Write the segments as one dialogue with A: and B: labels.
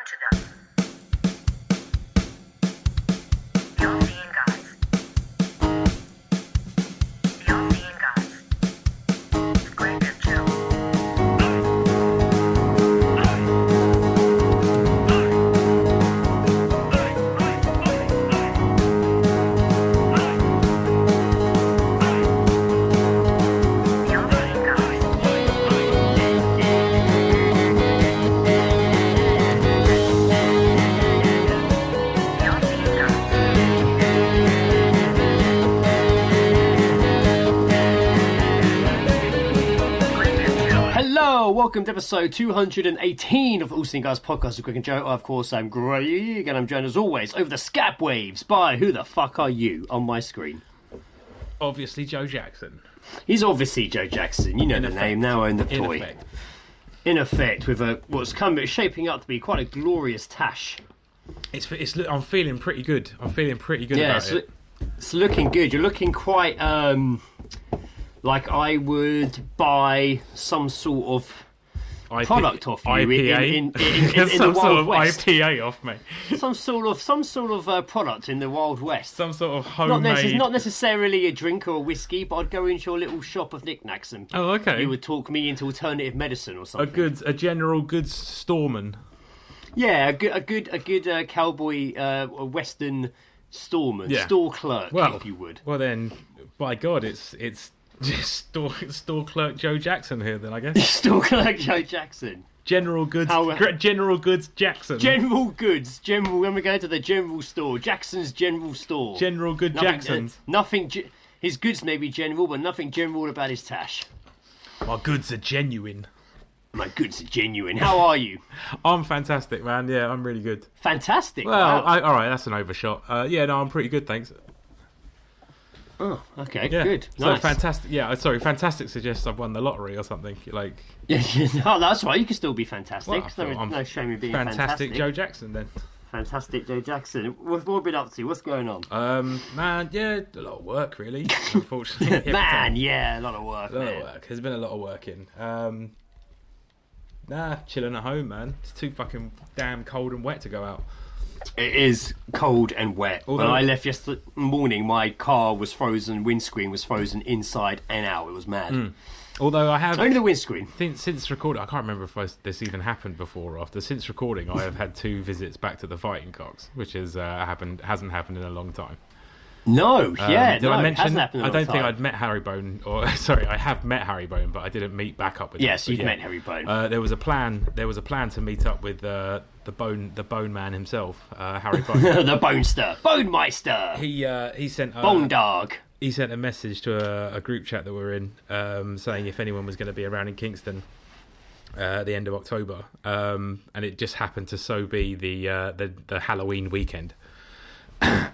A: to them. The all-seeing guys. The all-seeing guys. Great big chill.
B: Welcome to episode 218 of the All Seeing Guys podcast with Quick and Joe. Of course, I'm Greg, and I'm joined as always over the scap waves by who the fuck are you on my screen?
C: Obviously, Joe Jackson.
B: He's obviously Joe Jackson. You know the name. Now own the toy. In effect, with what's shaping up to be quite a glorious tash.
C: I'm feeling pretty good. About it.
B: It's looking good. You're looking quite like I would buy some sort of product off you
C: IPA.
B: in
C: Some
B: the
C: sort
B: Wild
C: of
B: West.
C: IPA off me.
B: Some sort of product in the Wild West.
C: Some sort of homemade.
B: Not necessarily a drink or a whiskey, but I'd go into your little shop of knickknacks and you would talk me into alternative medicine or something.
C: A general goods storeman.
B: Yeah, a good cowboy, a Western storeman, store clerk, if you would.
C: Well then, by God, it's just store clerk Joe Jackson here. Then I guess
B: store clerk Joe Jackson.
C: General goods Jackson.
B: When we go to the general store, Jackson's general store.
C: General good Jackson's.
B: His goods may be general, but nothing general about his tash.
C: My goods are genuine.
B: My goods are genuine. How are you?
C: I'm fantastic, man. Yeah, I'm really good.
B: Fantastic.
C: Well,
B: wow.
C: all right, that's an overshot. I'm pretty good, thanks.
B: Oh, okay,
C: yeah.
B: Good.
C: So
B: nice.
C: fantastic. Yeah, sorry, fantastic suggests I've won the lottery or something. Like,
B: yeah, no, that's right. You can still be fantastic.
C: Well,
B: no shame in being
C: fantastic. Joe Jackson, then.
B: Fantastic Joe Jackson. What have you been up to? What's going on?
C: Man, yeah, a lot of work, really. Unfortunately,
B: a lot of work.
C: There's been a lot of work in. Chilling at home, man. It's too fucking damn cold and wet to go out.
B: It is cold and wet. When I left yesterday morning, my car was frozen, windscreen was frozen inside and out. It was mad.
C: Although I have...
B: Only the windscreen.
C: Since recording... I can't remember if this even happened before or after. Since recording, I have had 2 visits back to the fighting cocks, which hasn't happened in a long time.
B: No,
C: I mention?
B: It hasn't happened in a long
C: I don't think
B: time.
C: I'd met Harry Bone, I have met Harry Bone, but I didn't meet back up with him.
B: Yes, you've met Harry Bone.
C: There was a plan to meet up with the Bone Man himself, Harry Bone.
B: The Bonester, Bone Meister.
C: He sent
B: Bone Dog.
C: He sent a message to a group chat that we're in, saying if anyone was going to be around in Kingston at the end of October, and it just happened to be the Halloween weekend.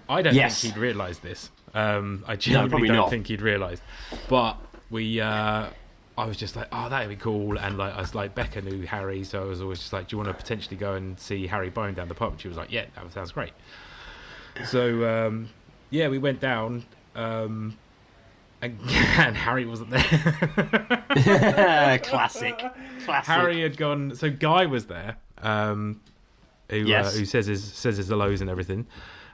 C: I don't think he'd realised this. I genuinely don't think he'd realised. But I was just like, oh, that'd be cool. And like, I was like, Becca knew Harry, so I was always just like, do you want to potentially go and see Harry Bone down the pub? And she was like, yeah, that sounds great. So we went down, and Harry wasn't there.
B: Classic.
C: Harry had gone. So Guy was there, who says his hellos and everything.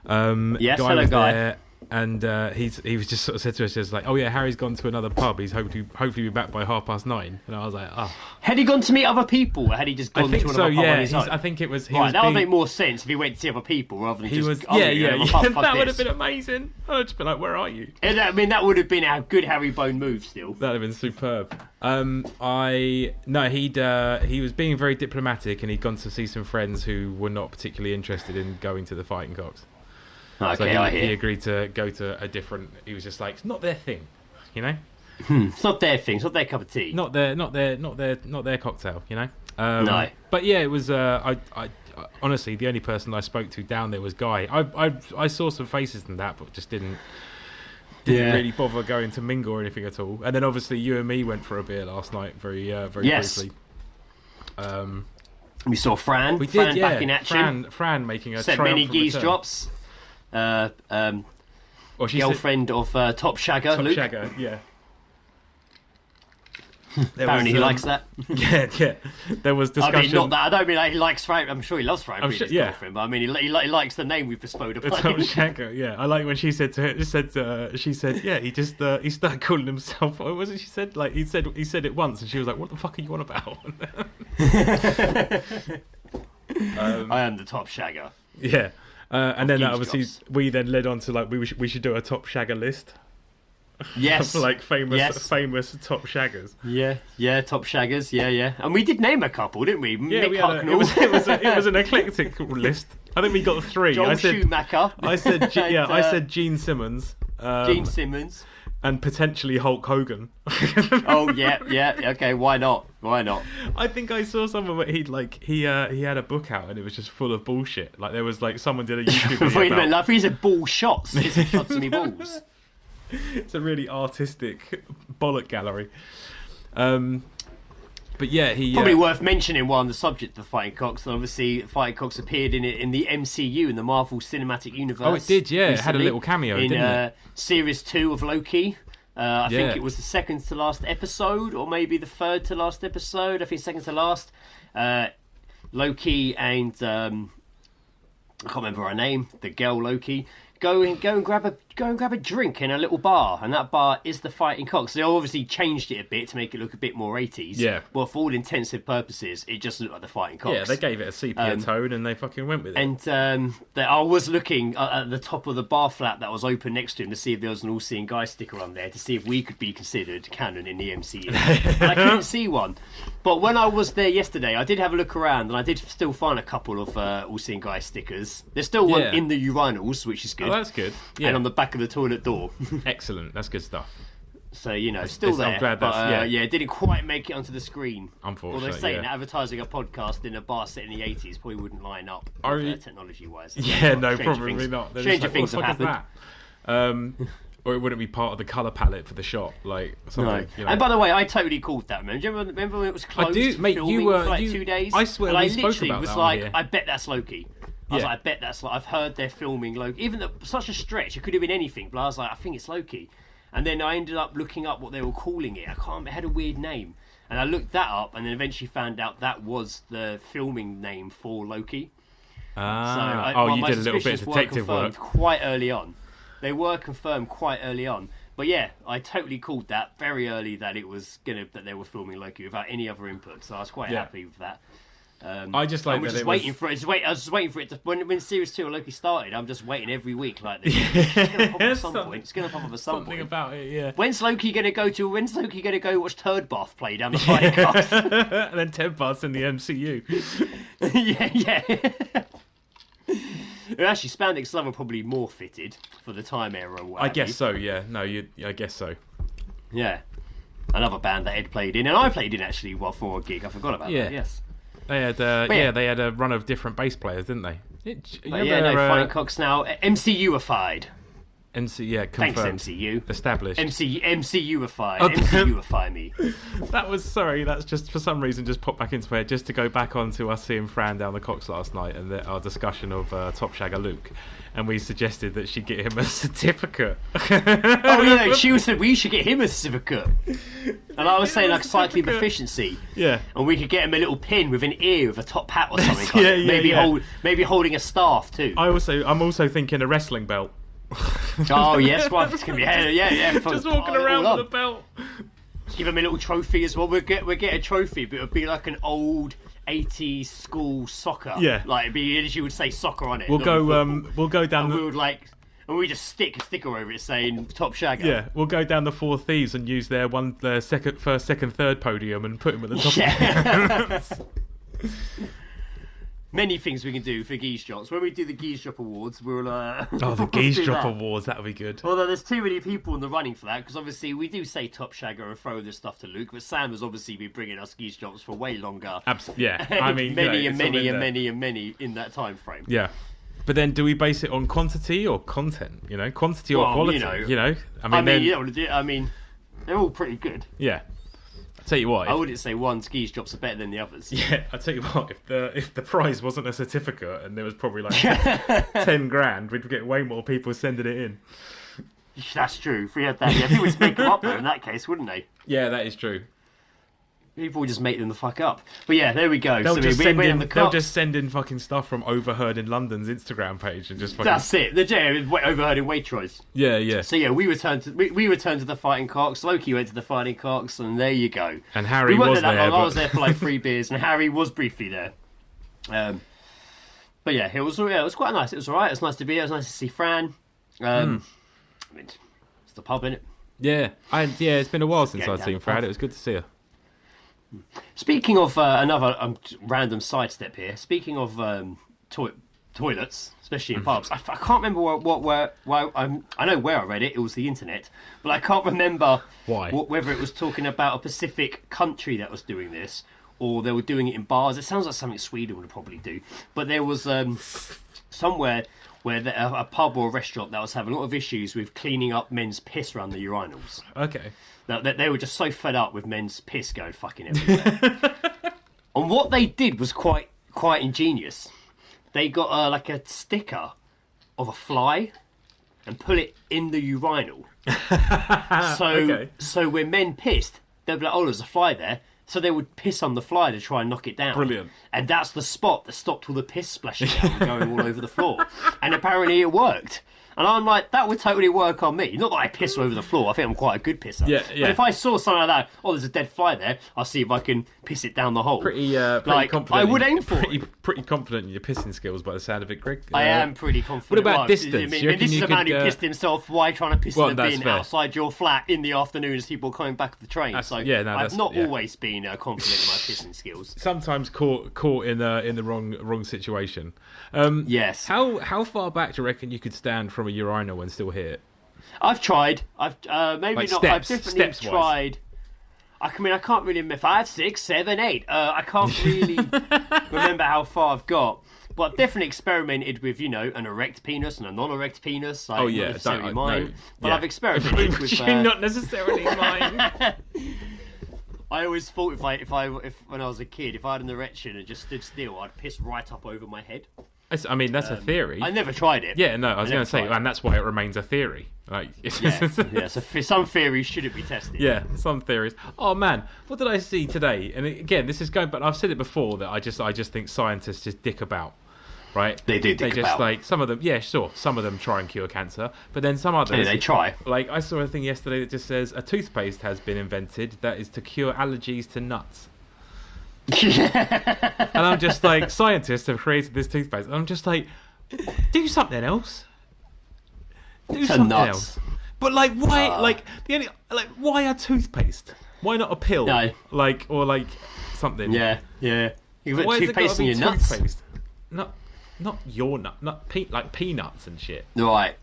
B: Yes,
C: Guy
B: hello,
C: was
B: Guy.
C: there, and he was just sort of said to us, just like, oh yeah, Harry's gone to another pub. He's hopefully be back by 9:30. And I was like, oh.
B: Had he gone to meet other people, or had he just gone to another pub on his own?
C: I think it was.
B: That would make more sense if he went to see other people rather than
C: That would have been amazing. I'd just been like, where are you?
B: I mean, that would have been a good Harry Bone move. Still,
C: that would have been superb. He was being very diplomatic, and he'd gone to see some friends who were not particularly interested in going to the Fighting Cocks.
B: Okay,
C: so he agreed to go to a different. He was just like, it's not their thing, you know.
B: It's not their thing. It's not their cup of tea.
C: Not their cocktail, you know.
B: No.
C: But yeah, it was. I honestly, the only person I spoke to down there was Guy. I saw some faces in that, but just didn't really bother going to mingle or anything at all. And then obviously you and me went for a beer last night, very briefly.
B: We saw Fran. Back in action.
C: Fran making a
B: sent many Geezedrops. Girlfriend of Top Shagger, Luke.
C: Shagger, yeah.
B: Apparently he likes that.
C: Yeah. There was discussion.
B: I mean, not that. I don't mean like he likes Frank. I'm sure he loves Frank. His
C: yeah.
B: girlfriend, but I mean, he likes the name we've bestowed upon
C: Tom
B: him.
C: Shagger, yeah. I like when she said to her, she said, yeah, he just he started calling himself. What was it? She said like he said it once, and she was like, what the fuck are you on about?
B: I am the top Shagger.
C: Yeah. And then obviously
B: Geezedrops.
C: we then led on to like we should do a top Shagger list.
B: Yes.
C: Of like famous top shaggers.
B: Yeah, top shaggers. Yeah. And we did name a couple, didn't we?
C: Yeah,
B: Mick
C: we had
B: Hucknall.
C: it was an eclectic list. I think we got 3.
B: Joel
C: I said
B: Schumacher.
C: I said I said Gene Simmons.
B: Gene Simmons.
C: And potentially Hulk Hogan.
B: Oh yeah. Okay, why not?
C: I think I saw someone where he had a book out and it was just full of bullshit. Like there was like someone did a YouTube video.
B: Wait a minute, like he said ball shots. He shots me balls.
C: It's a really artistic bollock gallery. But yeah, he
B: probably worth mentioning while on the subject of the Fighting Cocks. Obviously, Fighting Cocks appeared in it in the MCU, in the Marvel Cinematic Universe.
C: Oh, it did, yeah. It had a little cameo,
B: in,
C: didn't it?
B: Series 2 of Loki. I think it was the second to last episode, or maybe the third to last episode. I think second to last. Loki and I can't remember her name. The girl Loki. Go and grab a drink in a little bar, and that bar is the Fighting Cocks. They obviously changed it a bit to make it look a bit more 80s.
C: Yeah.
B: Well, for all intensive purposes, it just looked like the Fighting Cocks.
C: Yeah, they gave it a sepia tone, and they fucking went with it.
B: And I was looking at the top of the bar flap that was open next to him to see if there was an all-seeing guy sticker on there to see if we could be considered canon in the MCU. And I couldn't see one. But when I was there yesterday, I did have a look around, and I did still find a couple of all-seeing guy stickers. There's still one in the urinals, which is good.
C: Oh, that's good. Yeah.
B: And on the back of the toilet door.
C: Excellent. That's good stuff.
B: So, still there.
C: I'm glad that's...
B: it didn't quite make it onto the screen.
C: Unfortunately,
B: Although saying advertising a podcast in a bar set in the 80s probably wouldn't line up technology-wise.
C: Yeah, no, probably not.
B: Stranger things have happened.
C: Or it wouldn't be part of the colour palette for the shot, like something.
B: No. And by the way, I totally called that, man. Do you remember when it was closed?
C: I do, mate.
B: You
C: were
B: for 2 days.
C: I swear,
B: and
C: we
B: I
C: spoke
B: literally
C: about
B: was
C: that
B: like,
C: here.
B: I bet that's Loki. I was like, I bet that's. I've heard they're filming Loki. Even such a stretch, it could have been anything. But I was like, I think it's Loki. And then I ended up looking up what they were calling it. It had a weird name, and I looked that up, and then eventually found out that was the filming name for Loki.
C: You did a little bit of detective work
B: quite early on. They were confirmed quite early on. But yeah, I totally called that very early that it was that they were filming Loki without any other input. So I was quite happy with that.
C: I just like that.
B: I was just waiting for it to when Series 2 of Loki started. I'm just waiting every week like this. It's going to pop up at some point. It's going to pop up at some
C: something
B: point.
C: about it, yeah.
B: When's Loki going to go watch Turd Bath play down the Fighting Cocks?
C: And then Ted Bath's in the MCU.
B: yeah. Actually, spandex glove are probably more fitted for the time era.
C: I guess so. Yeah. No, I guess so.
B: Yeah. Another band that Ed played in, and I played in actually for a gig. I forgot about that. Yes.
C: They had they had a run of different bass players, didn't they?
B: Fighting Cocks now MCU-ified.
C: Confirmed.
B: Thanks, MCU.
C: Established.
B: MCU-ified. MCU-ify me.
C: That's just for some reason just popped back into my head, just to go back onto us seeing Fran down the Cocks last night and our discussion of Top Shagger Luke. And we suggested that she get him a certificate.
B: She said we should get him a certificate. And I was saying like cycling proficiency.
C: Yeah.
B: And we could get him a little pin with an ear with a top hat or something. Maybe holding a staff too.
C: I'm also thinking a wrestling belt.
B: Oh yes, well, it's gonna be
C: just walking around with a belt.
B: Give him a little trophy as well. We'll get a trophy, but it'll be like an old 80s school soccer.
C: Yeah,
B: like it'd be, as you would say, soccer on it.
C: We'll go down.
B: And we just stick a sticker over it saying Top Shagger.
C: Yeah, we'll go down the Four Thieves and use their first, second, third podium and put him at the top. Yeah.
B: Many things we can do for Geezedrops. When we do the Geezedrop Awards, we'll...
C: the Geezedrop Awards, that'll be good.
B: Although there's too many people in the running for that, because obviously we do say Top Shagger and throw this stuff to Luke, but Sam has obviously been bringing us Geezedrops for way longer.
C: Yeah, I mean...
B: many in that time frame.
C: Yeah. But then do we base it on quantity or content? Quantity or quality?
B: I mean, they're all pretty good.
C: Yeah. Tell you what,
B: I wouldn't say one Geezedrops are better than the others.
C: Yeah, I tell you what, if the prize wasn't a certificate and there was probably like 10 grand, we'd get way more people sending it in.
B: That's true. If we had that, people would make them up there in that case, wouldn't they?
C: Yeah, that is true.
B: People just make them the fuck up. But yeah, there we go.
C: They'll just send in.
B: The
C: They'll just send in fucking stuff from Overheard in London's Instagram page and just fucking.
B: That's it. The Overheard in Waitrose.
C: Yeah.
B: So yeah, we returned to the fighting cocks. Loki went to the fighting cocks, and there you go.
C: And Harry
B: we
C: was
B: there.
C: there.
B: I was there for like 3 beers, and Harry was briefly there. But yeah, it was quite nice. It was alright. It was nice to be there. It was nice to see Fran. I mean, it's the pub, innit?
C: Yeah, it's been a while since I'd seen Fran. It was good to see her.
B: Speaking of another random sidestep here. Speaking of toilets, especially in pubs, I can't remember where I know where I read it. It was the internet, but I can't remember whether it was talking about a specific country that was doing this, or they were doing it in bars. It sounds like something Sweden would probably do, but there was somewhere where a pub or a restaurant that was having a lot of issues with cleaning up men's piss around the urinals.
C: Okay.
B: That they were just so fed up with men's piss going fucking everywhere. And what they did was quite ingenious. They got like a sticker of a fly and put it in the urinal. So when men pissed, they'd be like, "Oh, there's a fly there." So they would piss on the fly to try and knock it down.
C: Brilliant.
B: And that's the spot that stopped all the piss splashing out and going all over the floor. And apparently it worked. And I'm like, that would totally work on me. Not that I piss all over the floor. I think I'm quite a good pisser.
C: Yeah.
B: But if I saw something like that, there's a dead fly there, I'll see if I can piss it down the hole.
C: Pretty confident.
B: I would aim for it.
C: Pretty confident in your pissing skills by the sound of it, Greg.
B: I am pretty confident.
C: What about distance?
B: This is a man who pissed himself while trying to piss in the bin
C: fair.
B: outside your flat in the afternoon as people were coming back of the train. I've not always been confident in my pissing skills.
C: Sometimes caught in the wrong situation.
B: Yes.
C: How far back do you reckon you could stand from a urinal and still hear it?
B: I've tried. I've maybe
C: like
B: not.
C: Steps,
B: I've definitely tried. I can't really remember 5, 6, 7, 8. I can't really remember how far I've got. But I've definitely experimented with, an erect penis and a non-erect penis. Like, not necessarily mine. But I've experimented with.
C: Not necessarily mine.
B: I always thought if when I was a kid, if I had an erection and just stood still, I'd piss right up over my head.
C: That's a theory.
B: I never tried it.
C: Yeah, no, I was going to say, and that's why it remains a theory. Like,
B: so some theories shouldn't be tested.
C: Yeah, some theories. Oh man, what did I see today? And again, this is going, but I've said it before that I just think scientists just dick about. Right?
B: They do dick about.
C: Like some of them, yeah, sure. Some of them try and cure cancer, but then some others,
B: they try.
C: Like I saw a thing yesterday that just says a toothpaste has been invented that is to cure allergies to nuts. And I'm just like, scientists have created this toothpaste. And I'm just like, do something else. Do something else. But like, why? Why a toothpaste? Why not a pill?
B: No.
C: Or something.
B: Yeah. You can put toothpaste in your
C: nuts. Not your nut. Not peanuts and shit.
B: Right.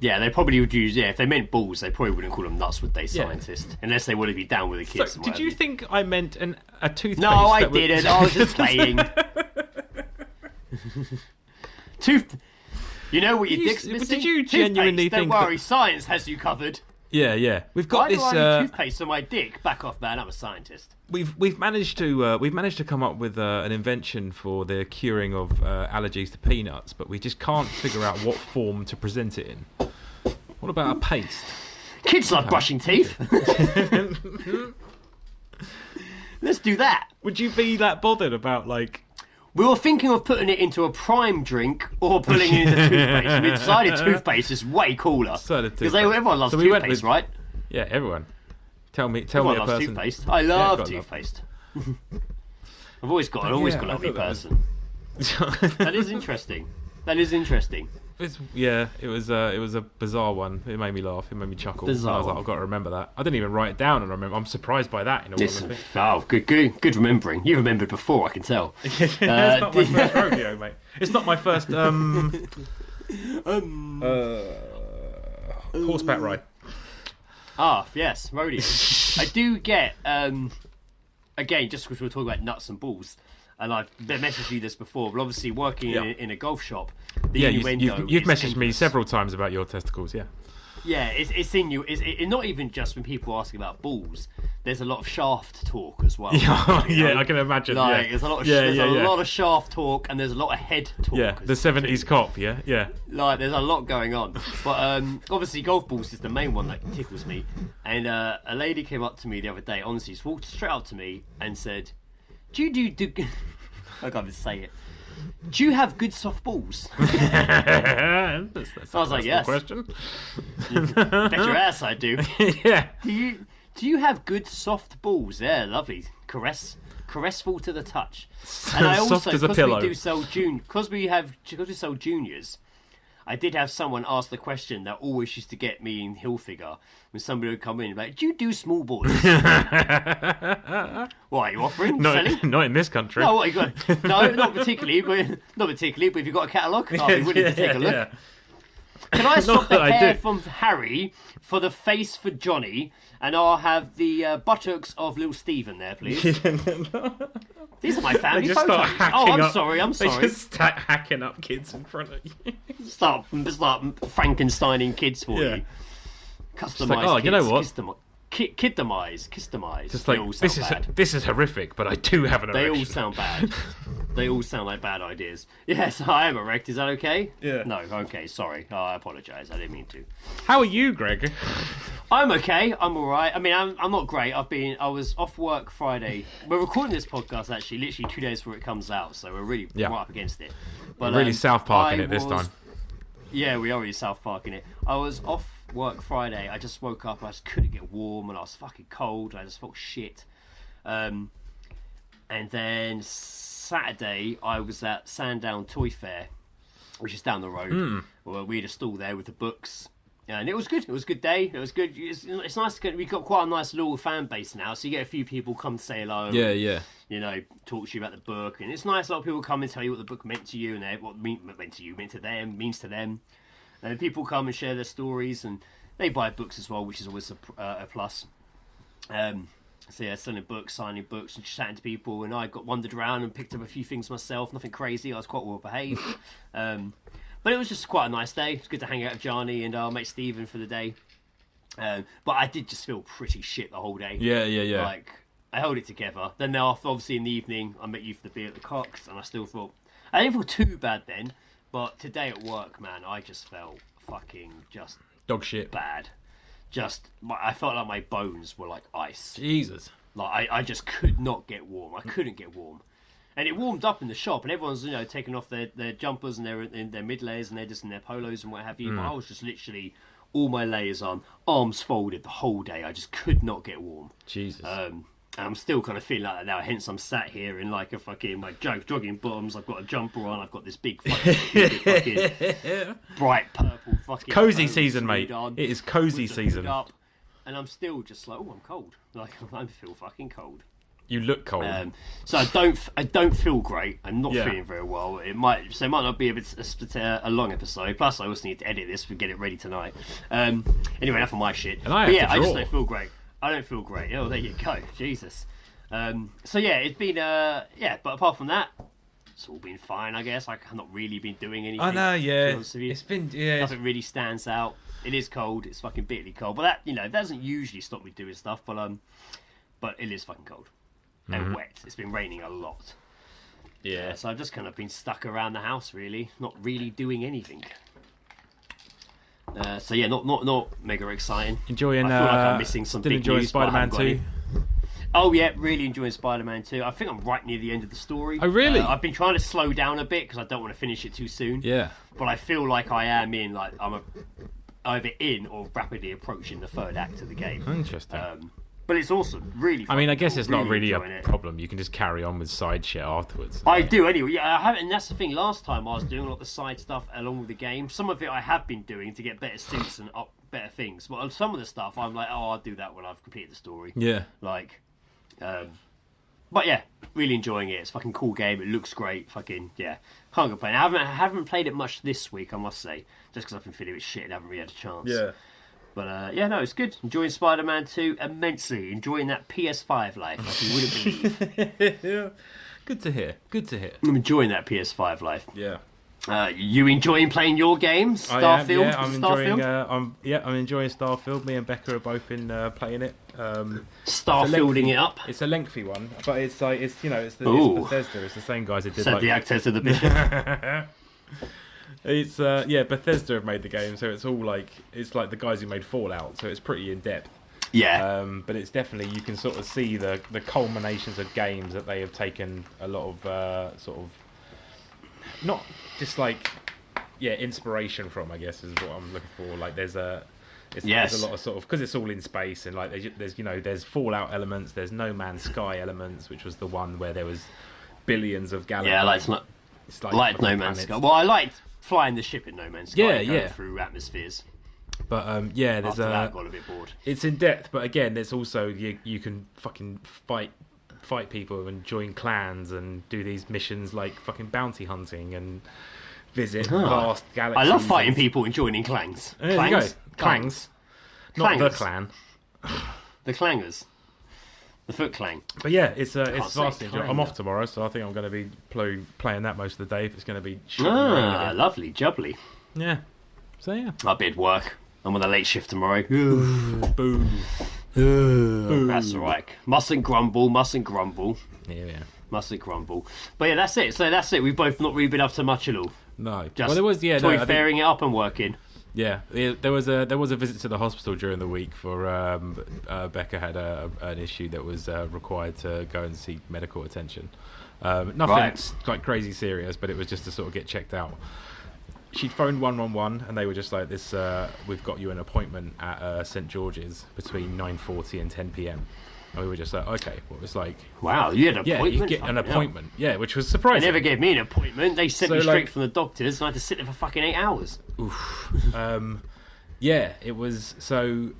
B: Yeah, they probably would use. Yeah, if they meant balls, they probably wouldn't call them nuts, would they, scientists? Yeah. Unless they want to be down with the kids.
C: So, did you think I meant a toothpaste?
B: No, I didn't. I was just playing. You know what your dick's missing?
C: Did you genuinely think?
B: Don't worry, science has you covered.
C: Yeah. We've got
B: Why do I need toothpaste on my dick? Back off, man. I'm a scientist.
C: We've managed to come up with an invention for the curing of allergies to peanuts, but we just can't figure out what form to present it in. What about a paste?
B: Kids love brushing teeth. Let's do that.
C: Would you be that bothered about
B: We were thinking of putting it into a prime drink or putting it into toothpaste. We decided toothpaste is way cooler. Because everyone loves toothpaste, right?
C: Yeah, everyone. Tell me
B: everyone
C: a
B: loves
C: person.
B: Toothpaste. I love toothpaste. I've always got a lovely person. That is interesting.
C: It was a bizarre one. It made me laugh. It made me chuckle.
B: Bizarre.
C: I was like, I've got to remember that. I didn't even write it down, and I'm surprised by that.
B: Good remembering. You remembered before, I can tell.
C: It's not my first rodeo, mate. It's not my first horseback ride.
B: Ah, yes, rodeo. I do get again, just because we were talking about nuts and balls. And I've messaged you this before, but obviously working in a golf shop,
C: you've messaged me several times about your testicles, yeah.
B: Yeah, it's in you. It's not even just when people ask about balls. There's a lot of shaft talk as well.
C: I can imagine.
B: Like, there's a lot of lot of shaft talk, and there's a lot of head talk.
C: Yeah, the 70s cop. Yeah.
B: Like, there's a lot going on. But obviously, golf balls is the main one that tickles me. And a lady came up to me the other day. Honestly, just walked straight up to me and said, "Do you do?" I can't even say it. Do you have good soft balls?
C: So
B: I was like, yes.
C: Question.
B: Bet your ass I do.
C: Yeah.
B: Do you have good soft balls? Yeah, lovely. Caressful to the touch. And I also,
C: Soft as a pillow.
B: Because we sell juniors, I did have someone ask the question that always used to get me in Hilfiger when somebody would come in like, "Do you do small boys?" What are you offering? Selling?
C: Not in this country.
B: No, what you got? No, not particularly. But if you've got a catalogue, I'll be willing to take a look.
C: Yeah.
B: Can I swap the
C: I
B: hair
C: do.
B: from Harry for the face for Johnny, and I'll have the buttocks of little Stephen there, please? These are my family
C: They just
B: photos.
C: start hacking
B: I'm
C: up.
B: sorry.
C: They just start hacking up kids in front of you.
B: Start Frankensteining kids for
C: Yeah.
B: you. Customised
C: like, oh,
B: kids.
C: you know what?
B: Customised.
C: Just
B: They
C: like
B: all sound bad.
C: this is horrific, but I do have an erection.
B: They all sound bad. They all sound like bad ideas. Yes, I am erect. Is that okay?
C: Yeah.
B: No, okay, sorry. Oh, I apologise. I didn't mean to.
C: How are you, Greg?
B: I'm okay. I'm all right. I mean, I'm not great. I was off work Friday. We're recording this podcast actually, literally 2 days before it comes out, so we're really right up against it. But
C: Really South Parking it this
B: was-
C: time.
B: Yeah, we are really South Parking it. I was off work Friday. I just woke up. I just couldn't get warm, and I was fucking cold. I just felt shit. And then Saturday, I was at Sandown Toy Fair, which is down the road. Well, we had a stall there with the books. And it was good. It was a good day. It was good. It's nice. We've got quite a nice little fan base now, so you get a few people come say hello.
C: Yeah.
B: You know, talk to you about the book, and it's nice. A lot of people come and tell you what the book meant to you, and what meant to them, means to them. And people come and share their stories, and they buy books as well, which is always a plus. So yeah, selling books, signing books, and chatting to people. And I wandered around and picked up a few things myself. Nothing crazy. I was quite well behaved. But it was just quite a nice day. It's good to hang out with Johnny and our mate Stephen for the day. But I did just feel pretty shit the whole day.
C: Yeah.
B: Like, I held it together. Then after, obviously in the evening, I met you for the beer at the Cox, and I still thought... I didn't feel too bad then, but today at work, man, I just felt fucking just...
C: Dog shit.
B: Bad. I felt like my bones were like ice.
C: Jesus.
B: Like, I just could not get warm. I couldn't get warm. And it warmed up in the shop, and everyone's, taking off their jumpers and their mid layers, and they're just in their polos and what have you. But I was just literally all my layers on, arms folded the whole day. I just could not get warm.
C: Jesus.
B: And I'm still kind of feeling like that now. Hence, I'm sat here in like a fucking jogging bottoms. I've got a jumper on. I've got this big fucking bright purple fucking
C: Cozy season, mate.
B: on,
C: It is cozy
B: with the
C: season.
B: hood up, and I'm still just like, oh, I'm cold. Like, I feel fucking cold.
C: You look cold.
B: So I don't feel great. I'm not feeling very well. It might not be a long episode. Plus, I also need to edit this to get it ready tonight. Anyway, enough of my shit.
C: And I
B: just don't feel great. I don't feel great. Oh, there you go. Jesus. So yeah, it's been but apart from that, it's all been fine. I guess I've not really been doing anything.
C: I know. Yeah.
B: To be honest with you.
C: It's been
B: Nothing really stands out. It is cold. It's fucking bitterly cold. But that doesn't usually stop me doing stuff. But it is fucking cold. And wet. It's been raining a lot.
C: Yeah.
B: So I've just kind of been stuck around the house, really, not really doing anything. So yeah, not mega exciting.
C: Enjoying.
B: I feel like I'm missing some
C: still
B: big
C: enjoying
B: news, but I
C: Spider-Man
B: haven't got
C: 2.
B: any. Oh yeah, really enjoying Spider-Man 2. I think I'm right near the end of the story.
C: Oh really?
B: I've been trying to slow down a bit because I don't want to finish it too soon.
C: Yeah.
B: But I feel like I am I'm either in or rapidly approaching the third act of the game.
C: Interesting.
B: But it's awesome, really.
C: I mean, I guess it's not really
B: enjoying
C: a
B: it.
C: problem. You can just carry on with side shit afterwards.
B: I do anyway. Yeah, I haven't, and that's the thing. Last time I was doing a lot of the side stuff along with the game. Some of it I have been doing to get better suits and up better things. But on some of the stuff, I'm like, oh, I'll do that when I've completed the story.
C: Yeah.
B: But yeah, really enjoying it. It's a fucking cool game. It looks great. Fucking yeah, can't complain. I haven't played it much this week, I must say, just because I've been feeling a bit shit and haven't really had a chance.
C: Yeah.
B: But no, it's good. Enjoying Spider-Man 2 immensely. Enjoying that PS5 life, like you wouldn't believe.
C: Yeah. Good to hear.
B: I'm enjoying that PS5 life.
C: Yeah.
B: You enjoying playing your game, Starfield?
C: I'm enjoying Starfield. Me and Becca have both been playing it.
B: Starfielding it up.
C: It's a lengthy one, but it's Bethesda. It's the same guys that did.
B: Said the actors of the bit.
C: It's Bethesda have made the game, so it's all it's like the guys who made Fallout, so it's pretty in depth.
B: Yeah.
C: But it's definitely, you can sort of see the culminations of games that they have taken a lot of sort of, not just inspiration from, I guess is what I'm looking for. Like there's a lot of sort of, because it's all in space, and there's Fallout elements, there's No Man's Sky elements, which was the one where there was billions of galaxies.
B: Yeah, it's like No Man's Sky. Well, I liked flying the ship in No Man's Sky, going through atmospheres.
C: But there's
B: after that, I got a bit bored.
C: It's in depth, but again, there's also you can fucking fight people and join clans and do these missions like fucking bounty hunting and visit vast galaxies.
B: I love fighting people and joining clans.
C: There you go. Clangs. Not the clan.
B: The clangers. The Foot Clan.
C: But yeah, it's vastly enjoyable. I'm off tomorrow, so I think I'm going to be playing that most of the day. If it's going to be
B: lovely, jubbly.
C: Yeah. So yeah.
B: I'll be at work. I'm on the late shift tomorrow.
C: Boo.
B: That's alright. Mustn't grumble.
C: Yeah.
B: Mustn't grumble. But yeah, that's it. So that's it. We've both not really been up to much at all.
C: No.
B: Just fairing it up and working.
C: Yeah, there was a visit to the hospital during the week for Becca had an issue that was required to go and seek medical attention. Nothing like crazy serious, but it was just to sort of get checked out. She'd phoned 111 and they were just like, "This, we've got you an appointment at St George's between 9:40 and 10 p.m." And we were just like, "Okay." Well, it's like,
B: wow, you had an appointment?
C: Yeah, you get an appointment. Yeah, which was surprising.
B: They never gave me an appointment. They sent me straight from the doctors, and I had to sit there for fucking 8 hours.
C: Oof. Yeah, it was. So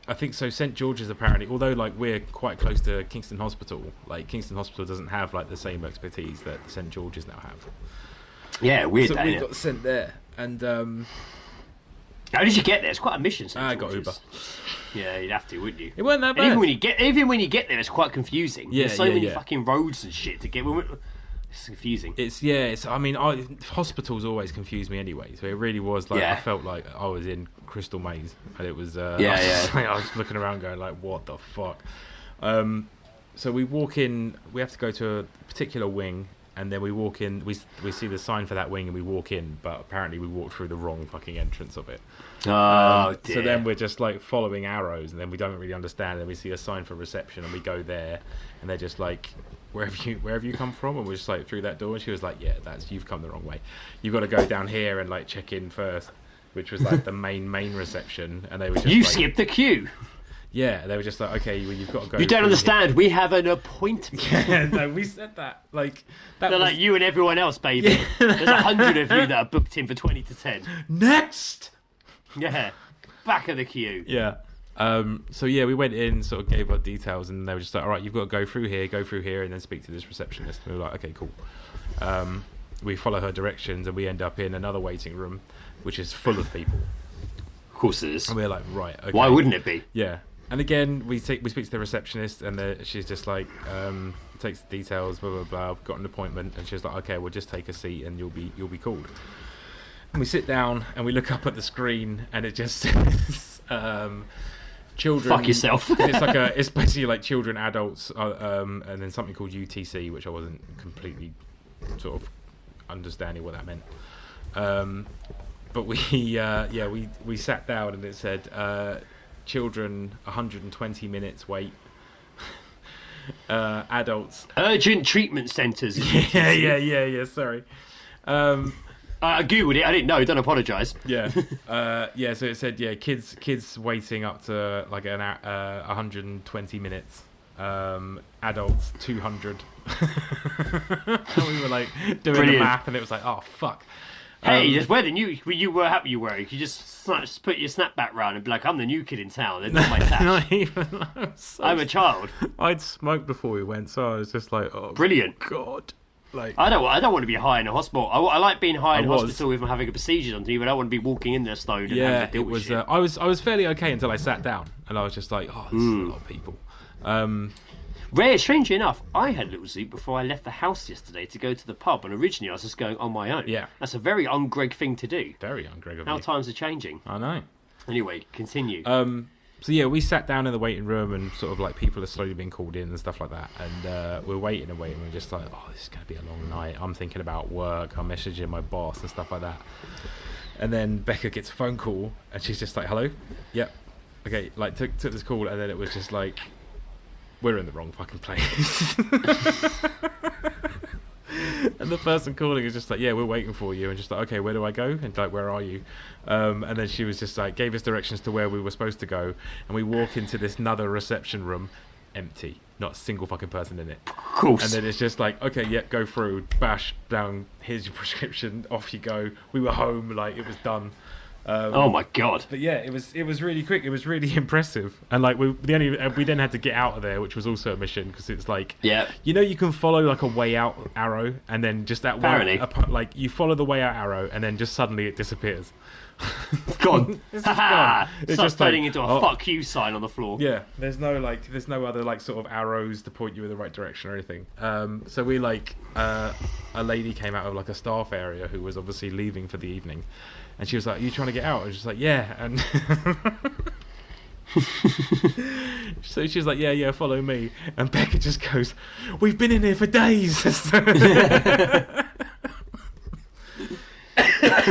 C: I think so. St George's apparently, although we're quite close to Kingston Hospital, Kingston Hospital doesn't have the same expertise that St George's now have.
B: Yeah, weird.
C: So we got sent there, and
B: how did you get there? It's quite a mission.
C: I got Uber.
B: Yeah, you'd have to, wouldn't you?
C: It weren't that bad.
B: Even when you get there, it's quite confusing.
C: Yeah,
B: There's so many fucking roads and shit to get. It's confusing.
C: I mean, hospitals always confuse me anyway. So it really was I felt like I was in Crystal Maze, and it was. I was looking around, going what the fuck. So we walk in. We have to go to a particular wing. And then we walk in, we see the sign for that wing and we walk in, but apparently we walked through the wrong fucking entrance of it.
B: Oh, dear.
C: So then we're just following arrows, and then we don't really understand, and we see a sign for reception and we go there, and they're just where have you come from? And we're just through that door, and she was like, yeah, you've come the wrong way. You've got to go down here and check in first, which was the main reception, and they were just
B: you skipped the queue.
C: Yeah, they were just okay, well, you've got to go.
B: You don't understand. Here. We have an appointment.
C: Yeah, no, we said that.
B: They're like you and everyone else, baby. There's 100 of you that are booked in for 20 to 10.
C: Next.
B: Yeah, back of the queue.
C: Yeah. So yeah, we went in, sort of gave our details, and they were just all right, you've got to go through here, and then speak to this receptionist. And we were like, okay, cool. We follow her directions, and we end up in another waiting room, which is full of people.
B: Of course it is.
C: And we're like, right, okay.
B: Why wouldn't it be?
C: Yeah. And again, we speak to the receptionist, and she's just takes the details, blah blah blah. Got an appointment, and she's like, okay, we'll just take a seat, and you'll be called. And we sit down, and we look up at the screen, and it just says, children.
B: Fuck yourself.
C: It's basically children, adults, and then something called UTC, which I wasn't completely sort of understanding what that meant. But we sat down, and it said. Children 120 minutes wait. Adults
B: urgent treatment centres.
C: Yeah. Sorry.
B: I googled it. I didn't know. Don't apologise.
C: Yeah. So it said kids waiting up to 120 minutes. Adults 200. And we were doing
B: Brilliant.
C: the math, and it was oh fuck.
B: Hey, just wear the new. You were happy you were. You could just put your snapback round and be like, "I'm the new kid in town." They're not my tash.
C: Not even.
B: I'm a child.
C: I'd smoked before we went, so I was just oh,
B: brilliant.
C: God,
B: I don't want to be high in a hospital. I like being high in a hospital with having a procedure on me, but I don't want to be walking in there stoned and having to deal with shit.
C: I was fairly okay until I sat down, and I was just oh, this is a lot of people.
B: Strangely enough, I had a little zoop before I left the house yesterday to go to the pub, and originally I was just going on my own.
C: Yeah.
B: That's a very un-Greg thing to do.
C: Very un-Greg of
B: How
C: you.
B: times are changing.
C: I know.
B: Anyway, continue.
C: So yeah, we sat down in the waiting room and sort of like people are slowly being called in and stuff like that, and we're waiting and waiting. We're just like, oh, this is going to be a long night. I'm thinking about work. I'm messaging my boss and stuff like that. And then Becca gets a phone call and she's just like, hello? Yep. Okay, like took this call, and then it was just like, we're in the wrong fucking place. And the person calling is just like, yeah, we're waiting for you. And just like, okay, where do I go? And like, where are you? And then she was just like, gave us directions to where we were supposed to go. And we walk into this another reception room, empty, not a single fucking person in it.
B: Of course.
C: And then it's just like, okay, yeah, go through, bash down, here's your prescription, off you go. We were home, like it was done.
B: Oh my god!
C: But yeah, it was really quick. It was really impressive, and like we then had to get out of there, which was also a mission because it's like,
B: yeah,
C: you know, you can follow like a way out arrow, and then just that
B: apparently,
C: like you follow the way out arrow, and then just suddenly it disappears.
B: Gone.
C: It's just gone.
B: It's just turning into a fuck you sign on the floor.
C: Yeah, there's no other like sort of arrows to point you in the right direction or anything. So we like a lady came out of like a staff area who was obviously leaving for the evening. And she was like, are you trying to get out? I was just like, yeah. And so she was like, yeah, follow me. And Becca just goes, we've been in here for days.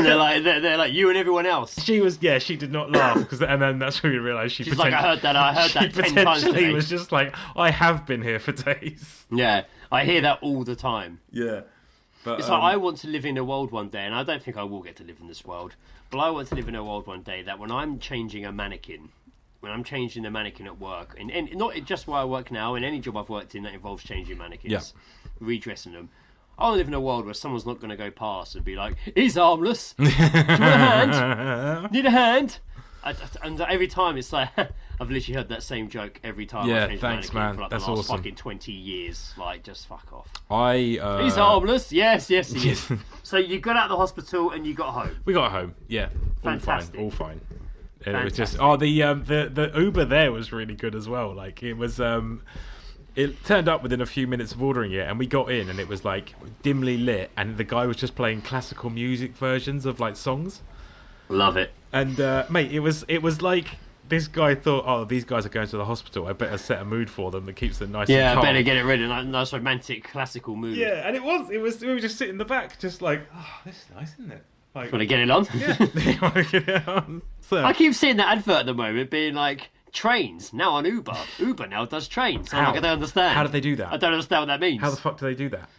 B: they're like you and everyone else.
C: She did not laugh, and then that's when we realised she's
B: like, I heard that 10 times today.
C: She was just like, I have been here for days.
B: Yeah, I hear that all the time.
C: Yeah. But,
B: it's like, I want to live in a world one day, and I don't think I will get to live in this world, but I want to live in a world one day that when I'm changing a mannequin, when I'm changing the mannequin at work, and not just where I work now, in any job I've worked in that involves changing mannequins, redressing them, I want to live in a world where someone's not going to go past and be like, he's harmless, do you want a hand? Need a hand? And every time it's like, I've literally heard that same joke every time.
C: Yeah,
B: I change
C: thanks,
B: man.
C: man.
B: For like
C: That's
B: the last
C: awesome.
B: fucking 20 years. Like, just fuck off.
C: He's
B: harmless. Yes, he is. So you got out of the hospital and you got home.
C: We got home. Yeah,
B: fantastic.
C: All fine. And it was just the Uber there was really good as well. Like it was. It turned up within a few minutes of ordering it, and we got in, and it was like dimly lit, and the guy was just playing classical music versions of like songs.
B: Love it.
C: And mate, it was like this guy thought, oh, these guys are going to the hospital. I better set a mood for them that keeps them nice and calm.
B: Yeah, I better get it ready. Like, nice romantic classical mood.
C: Yeah, and it was. We were just sitting in the back, just like, oh, this is nice, isn't it? Like,
B: want to get it on?
C: Yeah, want to get it on. So,
B: I keep seeing that advert at the moment being like, trains now on Uber. Uber now does trains. I'm like, I don't understand.
C: How did they do that?
B: I don't understand what that means.
C: How the fuck do they do that?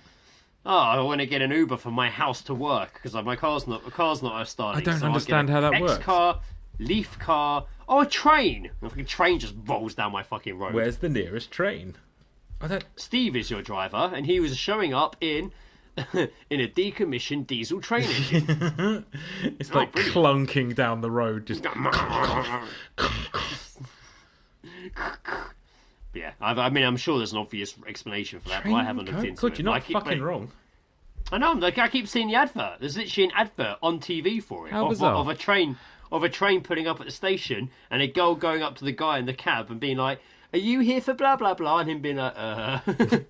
B: Oh, I want to get an Uber from my house to work because my car's not starting.
C: I don't understand how that works.
B: X-car, Leaf car, a train. The fucking train just rolls down my fucking road.
C: Where's the nearest train?
B: Steve is your driver, and he was showing up in a decommissioned diesel train engine.
C: It's like clunking down the road, just.
B: Yeah, I mean, I'm sure there's an obvious explanation for that, but I haven't looked into it.
C: You're not fucking wrong.
B: I know. Like, I keep seeing the advert. There's literally an advert on TV for it of a train pulling up at the station, and a girl going up to the guy in the cab and being like, "Are you here for blah blah blah?" And him being like,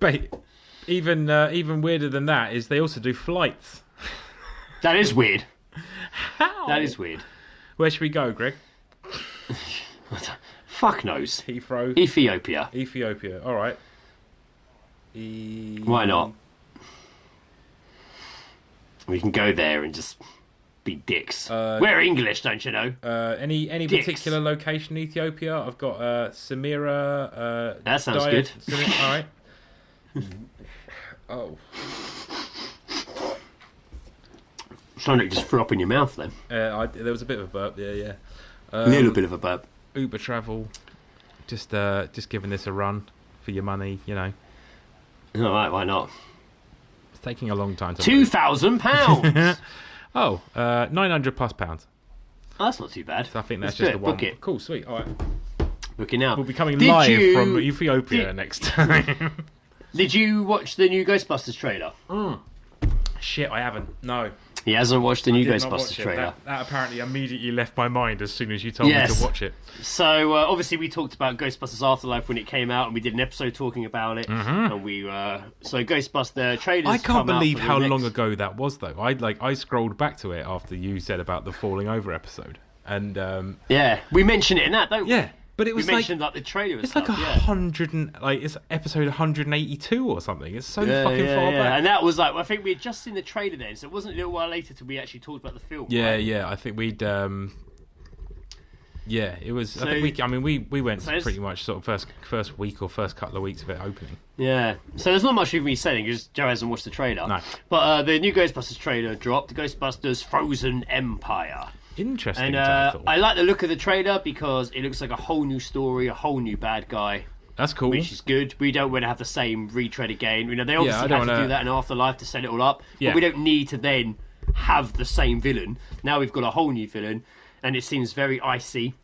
C: But even weirder than that is they also do flights.
B: That is weird.
C: How?
B: That is weird.
C: Where should we go, Greg?
B: Fuck knows.
C: Heathrow.
B: Ethiopia.
C: All right.
B: Why not? We can go there and just be dicks. We're English, don't you know?
C: Any particular location in Ethiopia? I've got Samira.
B: That sounds good.
C: All right. Oh.
B: Something just threw up in your mouth then.
C: There was a bit of a burp. Yeah.
B: A little bit of a burp.
C: Uber travel. Just giving this a run for your money, you know.
B: All right, why not?
C: It's taking a long time to.
B: £2,000.
C: Oh, £900+ pounds.
B: Oh, that's not too bad.
C: So I think that's just the one.
B: Book it.
C: Cool, sweet. All right.
B: Book it now.
C: We'll be coming live from Ethiopia next time.
B: Did you watch the new Ghostbusters trailer?
C: Shit, I haven't. No.
B: He hasn't watched the new
C: Did not
B: Ghostbusters
C: watch it.
B: trailer.
C: That apparently immediately left my mind as soon as you told me to watch it.
B: So obviously we talked about Ghostbusters Afterlife when it came out, and we did an episode talking about it. And we so Ghostbuster trailers.
C: I can't believe how long ago that was, though. I scrolled back to it after you said about the falling over episode, and
B: we mentioned it in that, don't we?
C: Yeah. But it was
B: mentioned like the trailer.
C: It's like 100 and it's episode 182 or something. It's so fucking far back.
B: And that was like, I think we had just seen the trailer then, so it wasn't a little while later till we actually talked about the film.
C: Yeah,
B: right?
C: yeah. I think we'd. Yeah, it was. So, I think we went pretty much sort of first week or first couple of weeks of it opening.
B: Yeah. So there's not much of me saying because Joe hasn't watched the trailer.
C: No.
B: But the new Ghostbusters trailer dropped. Ghostbusters Frozen Empire.
C: Interesting.
B: And I like the look of the trailer because it looks like a whole new story, a whole new bad guy.
C: That's cool.
B: Which is good. We don't want to have the same retread again. You know, they obviously have to do that in Afterlife to set it all up. Yeah. But we don't need to then have the same villain. Now we've got a whole new villain, and it seems very icy.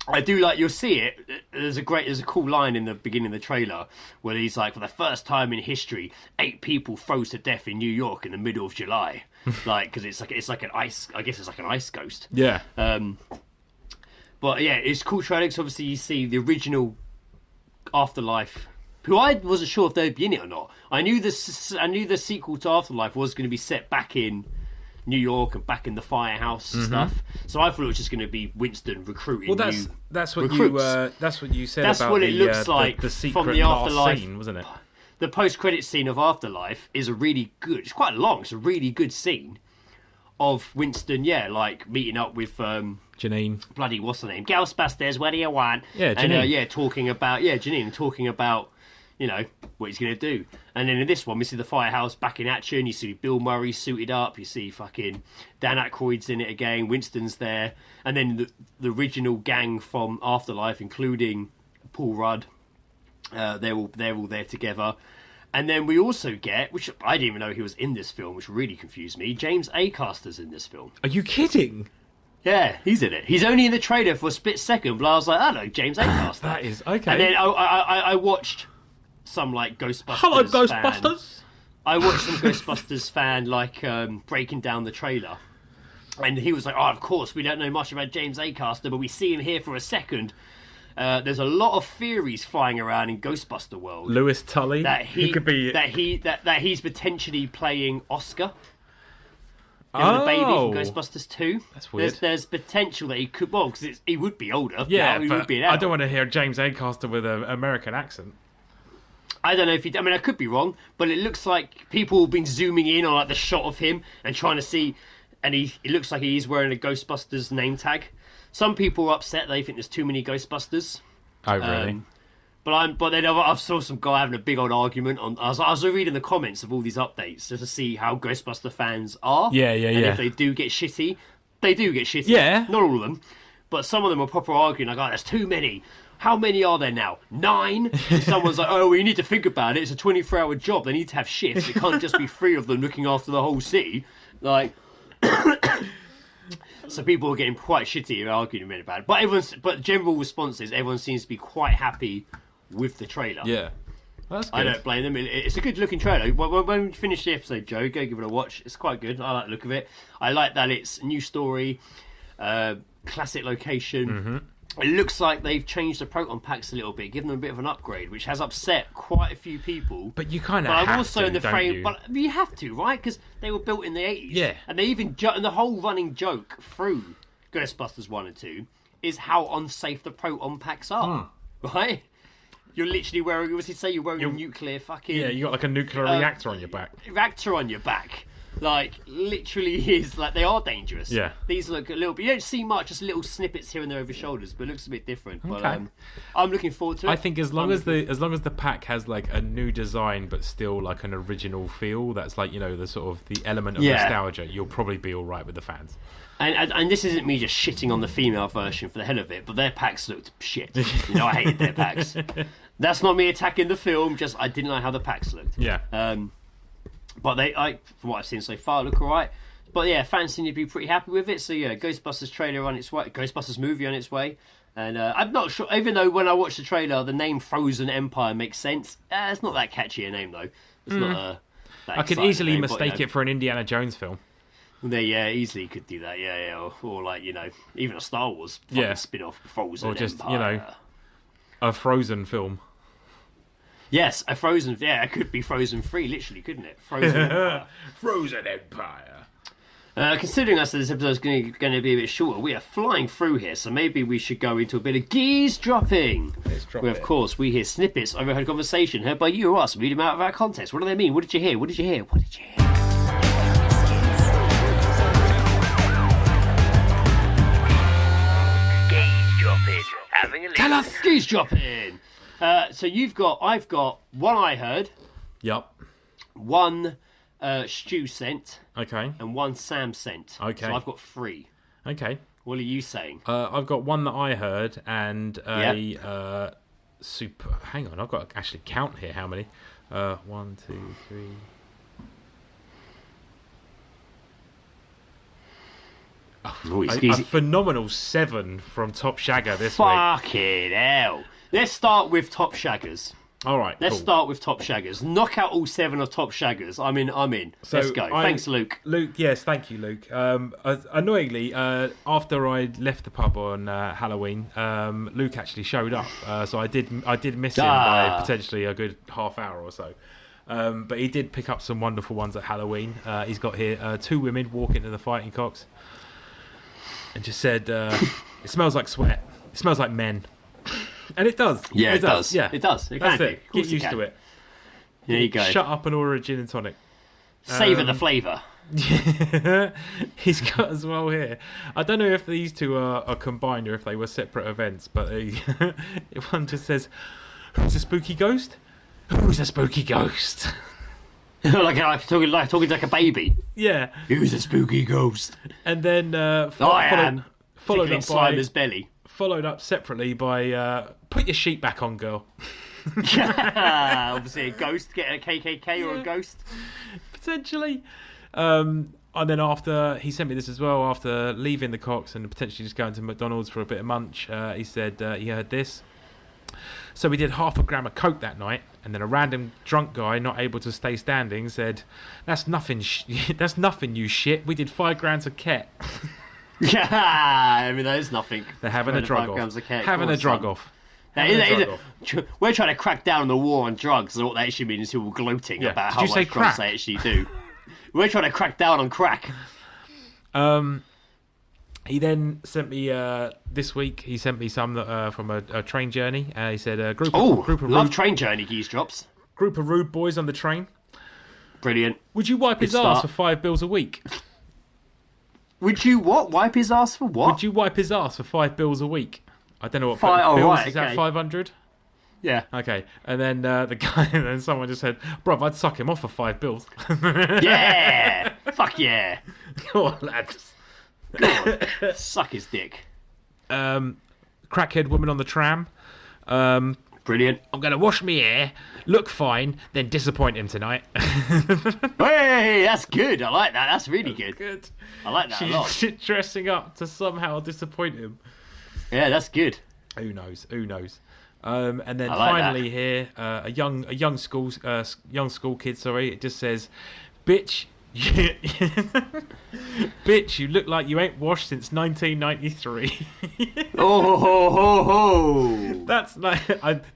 B: I do like, you'll see it. There's a cool line in the beginning of the trailer where he's like, for the first time in history, 8 people froze to death in New York in the middle of July. Like, because it's like an ice, I guess it's like an ice ghost.
C: Yeah.
B: But yeah, it's cool trailer because obviously you see the original Afterlife, who I wasn't sure if they'd be in it or not. I knew the sequel to Afterlife was going to be set back in New York and back in the firehouse stuff. So I thought it was just going to be Winston recruiting.
C: Well, that's what you said. That's about
B: what it looks like
C: the secret
B: from the Afterlife
C: scene, wasn't it?
B: The post-credit scene of Afterlife is a really good. It's quite long. It's a really good scene of Winston, like meeting up with
C: Janine.
B: Bloody what's her name? Ghostbusters. What do you want?
C: Yeah, Janine.
B: And talking about Janine, talking about what he's going to do. And then in this one, we see the firehouse back in action. You see Bill Murray suited up. You see fucking Dan Aykroyd's in it again. Winston's there. And then the original gang from Afterlife, including Paul Rudd, they're all there together. And then we also get, which I didn't even know he was in this film, which really confused me, James Acaster's in this film.
C: Are you kidding?
B: Yeah, he's in it. He's only in the trailer for a split second, but I was like, I know James Acaster.
C: That is, okay.
B: And then I watched some like Ghostbusters.
C: Hello, Ghostbusters.
B: I watched some Ghostbusters fan breaking down the trailer, and he was like, "Oh, of course, we don't know much about James Acaster, but we see him here for a second." There's a lot of theories flying around in Ghostbuster world.
C: Lewis Tully
B: that he
C: could be
B: that he's potentially playing Oscar. The baby from Ghostbusters 2.
C: That's weird.
B: There's potential that he could, because he would be older.
C: Yeah,
B: he
C: but
B: would be
C: I don't want to hear James Acaster with an American accent.
B: I don't know if he... I mean, I could be wrong, but it looks like people have been zooming in on like the shot of him and trying to see... And it looks like he's wearing a Ghostbusters name tag. Some people are upset. They think there's too many Ghostbusters.
C: Oh, really?
B: But then I saw some guy having a big old argument on. I was reading the comments of all these updates just to see how Ghostbuster fans are.
C: Yeah.
B: And if they do get shitty, they do get shitty.
C: Yeah.
B: Not all of them, but some of them are proper arguing like, "Oh, there's too many. How many are there now? 9?" And someone's like, "Oh, well, you need to think about it. It's a 24-hour job. They need to have shifts. It can't just be 3 of them looking after the whole city." Like. So people are getting quite shitty and arguing about it. But general response is everyone seems to be quite happy with the trailer.
C: Yeah. That's good.
B: I don't blame them. It's a good looking trailer. When we finish the episode, Joe, go give it a watch. It's quite good. I like the look of it. I like that it's a new story, classic location.
C: Mm-hmm.
B: It looks like they've changed the proton packs a little bit, given them a bit of an upgrade, which has upset quite a few people.
C: But you kind of
B: have
C: I'm
B: also
C: to,
B: in the
C: don't
B: frame,
C: you?
B: But you have to, right? Because they were built in the 80s.
C: Yeah.
B: And they even and the whole running joke through Ghostbusters 1 and 2 is how unsafe the proton packs are, right? You're literally wearing, what does he say? You're wearing a nuclear fucking...
C: Yeah, you got like a nuclear reactor on your back.
B: Reactor on your back. Like, literally is, like, they are dangerous.
C: Yeah.
B: These look a little bit, you don't see much, just little snippets here and there over shoulders, but it looks a bit different.
C: Okay.
B: But I'm looking forward to it.
C: I think as long as the pack has like a new design but still like an original feel, that's like, the sort of the element of nostalgia, you'll probably be all right with the fans.
B: And this isn't me just shitting on the female version for the hell of it, but their packs looked shit. I hated their packs. That's not me attacking the film, just I didn't like how the packs looked.
C: Yeah.
B: But from what I've seen so far, look alright. But yeah, fans seem to be pretty happy with it. So yeah, Ghostbusters trailer on its way, Ghostbusters movie on its way. And I'm not sure, even though when I watched the trailer, the name Frozen Empire makes sense. It's not that catchy a name though. It's not that
C: I could
B: exciting
C: easily
B: name,
C: mistake it for an Indiana Jones film.
B: They easily could do that, or like even a Star Wars spin-off, Frozen,
C: or just
B: Empire.
C: a Frozen film.
B: Yes, a Frozen. Yeah, it could be Frozen 3, literally, couldn't it? Frozen Empire.
C: Frozen Empire.
B: Considering us that this episode is going to be a bit shorter, we are flying through here, so maybe we should go into a bit of Geezedropping. Where, of course, we hear snippets of overheard conversation heard by you or us, read them out of our context. What do they mean? What did you hear? What did you hear? What did you hear?
A: Geezedropping. Having a listen.
C: Tell us.
B: Geezedropping. So I've got one I heard,
C: Yep.
B: one Stu sent,
C: Okay.
B: and one Sam sent.
C: Okay.
B: So I've got 3.
C: Okay.
B: What are you saying?
C: I've got one that I heard and a super. Hang on, I've got to actually count here. How many? 1, 2, 3. A phenomenal 7 from Top Shagger this week.
B: Fucking hell. Let's start with Top Shaggers.
C: All right,
B: Let's
C: cool.
B: start with Top Shaggers. Knock out all 7 of Top Shaggers. I'm in.
C: So
B: Let's go. Thanks, Luke.
C: Luke, yes, thank you, Luke. Annoyingly, after I left the pub on Halloween, Luke actually showed up. So I did miss him by potentially a good half hour or so. But he did pick up some wonderful ones at Halloween. He's got here 2 women walking to the fighting cocks, and just said, "It smells like sweat. It smells like men." And it does.
B: Yeah, it does.
C: Yeah,
B: it does.
C: That's it. Get used to it.
B: There you go.
C: Shut up and order a gin and tonic.
B: Savour the flavour.
C: He's got as well here. I don't know if these two are combined or if they were separate events, but one just says, "Who's a spooky ghost? Who's a spooky ghost?"
B: like talking like a baby.
C: Yeah.
B: Who's a spooky ghost?
C: And then
B: Followed
C: up by
B: Slimer's belly.
C: Followed up separately by put your sheet back on, girl.
B: Obviously a ghost, get a KKK or a ghost.
C: Potentially. And then after, he sent me this as well, after leaving the Cox and potentially just going to McDonald's for a bit of munch, he said he heard this. "So we did half a gram of coke that night, and then a random drunk guy not able to stay standing said, 'That's nothing, that's nothing, you shit. We did 5 grams of ket.'"
B: Yeah, I mean that is nothing.
C: They're having a drug off. Having a drug off.
B: We're trying to crack down on the war on drugs, and what that actually means is people gloating about how much drugs they actually do. We're trying to crack down on crack.
C: He then sent me this week. He sent me some from a train journey. He said a group of
B: love train journey Geezedrops.
C: Group of rude boys on the train.
B: Brilliant.
C: Would you wipe his ass for $5 a week?
B: Would you what? Wipe his ass for what?
C: Would you wipe his ass for $5 a week? I don't know what
B: bills
C: is. That 500?
B: Yeah.
C: Okay. And then the guy, and then someone just said, "Bruv, I'd suck him off for $5."
B: Yeah. Fuck yeah.
C: Go on, lads.
B: Go on. Suck his dick.
C: Crackhead woman on the tram.
B: Brilliant.
C: "I'm going to wash me hair, look fine, then disappoint him tonight."
B: Hey, that's good. I like that. That's really good.
C: Good.
B: I like that a lot.
C: She's dressing up to somehow disappoint him.
B: Yeah, that's good.
C: Who knows? And then
B: like
C: finally here, a young school kid. Sorry, it just says, "Bitch, bitch, you look like you ain't washed since 1993."
B: Oh.
C: That's like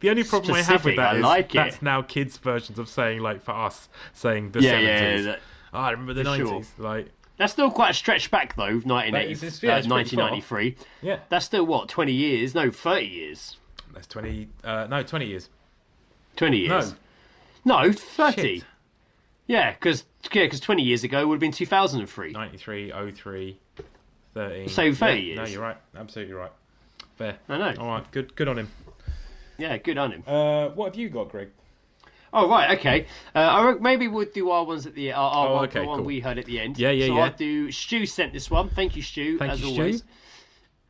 C: the only problem I have with that is that's now kids' versions of saying, like, for us saying the 70s.
B: Yeah.
C: I remember the 90s.
B: Sure.
C: Like,
B: that's still quite a stretch back though. 1993.
C: Yeah,
B: that's still what 20 years? No, 30 years.
C: That's 20. No, 20 years.
B: 20 years. No, 30.
C: Shit.
B: Yeah, because 20 years ago would have been 2003.
C: 93, 03, 13.
B: So 30 years.
C: No, you're right. Absolutely right. Fair.
B: I know.
C: All right. Good on him.
B: Yeah, good on him.
C: What have you got, Greg?
B: Oh, right, okay. Maybe we'll do our ones at the the one we heard at the end.
C: Yeah.
B: So I'll do... Stu sent this one. Thank you, Stu, as always.
C: Stu.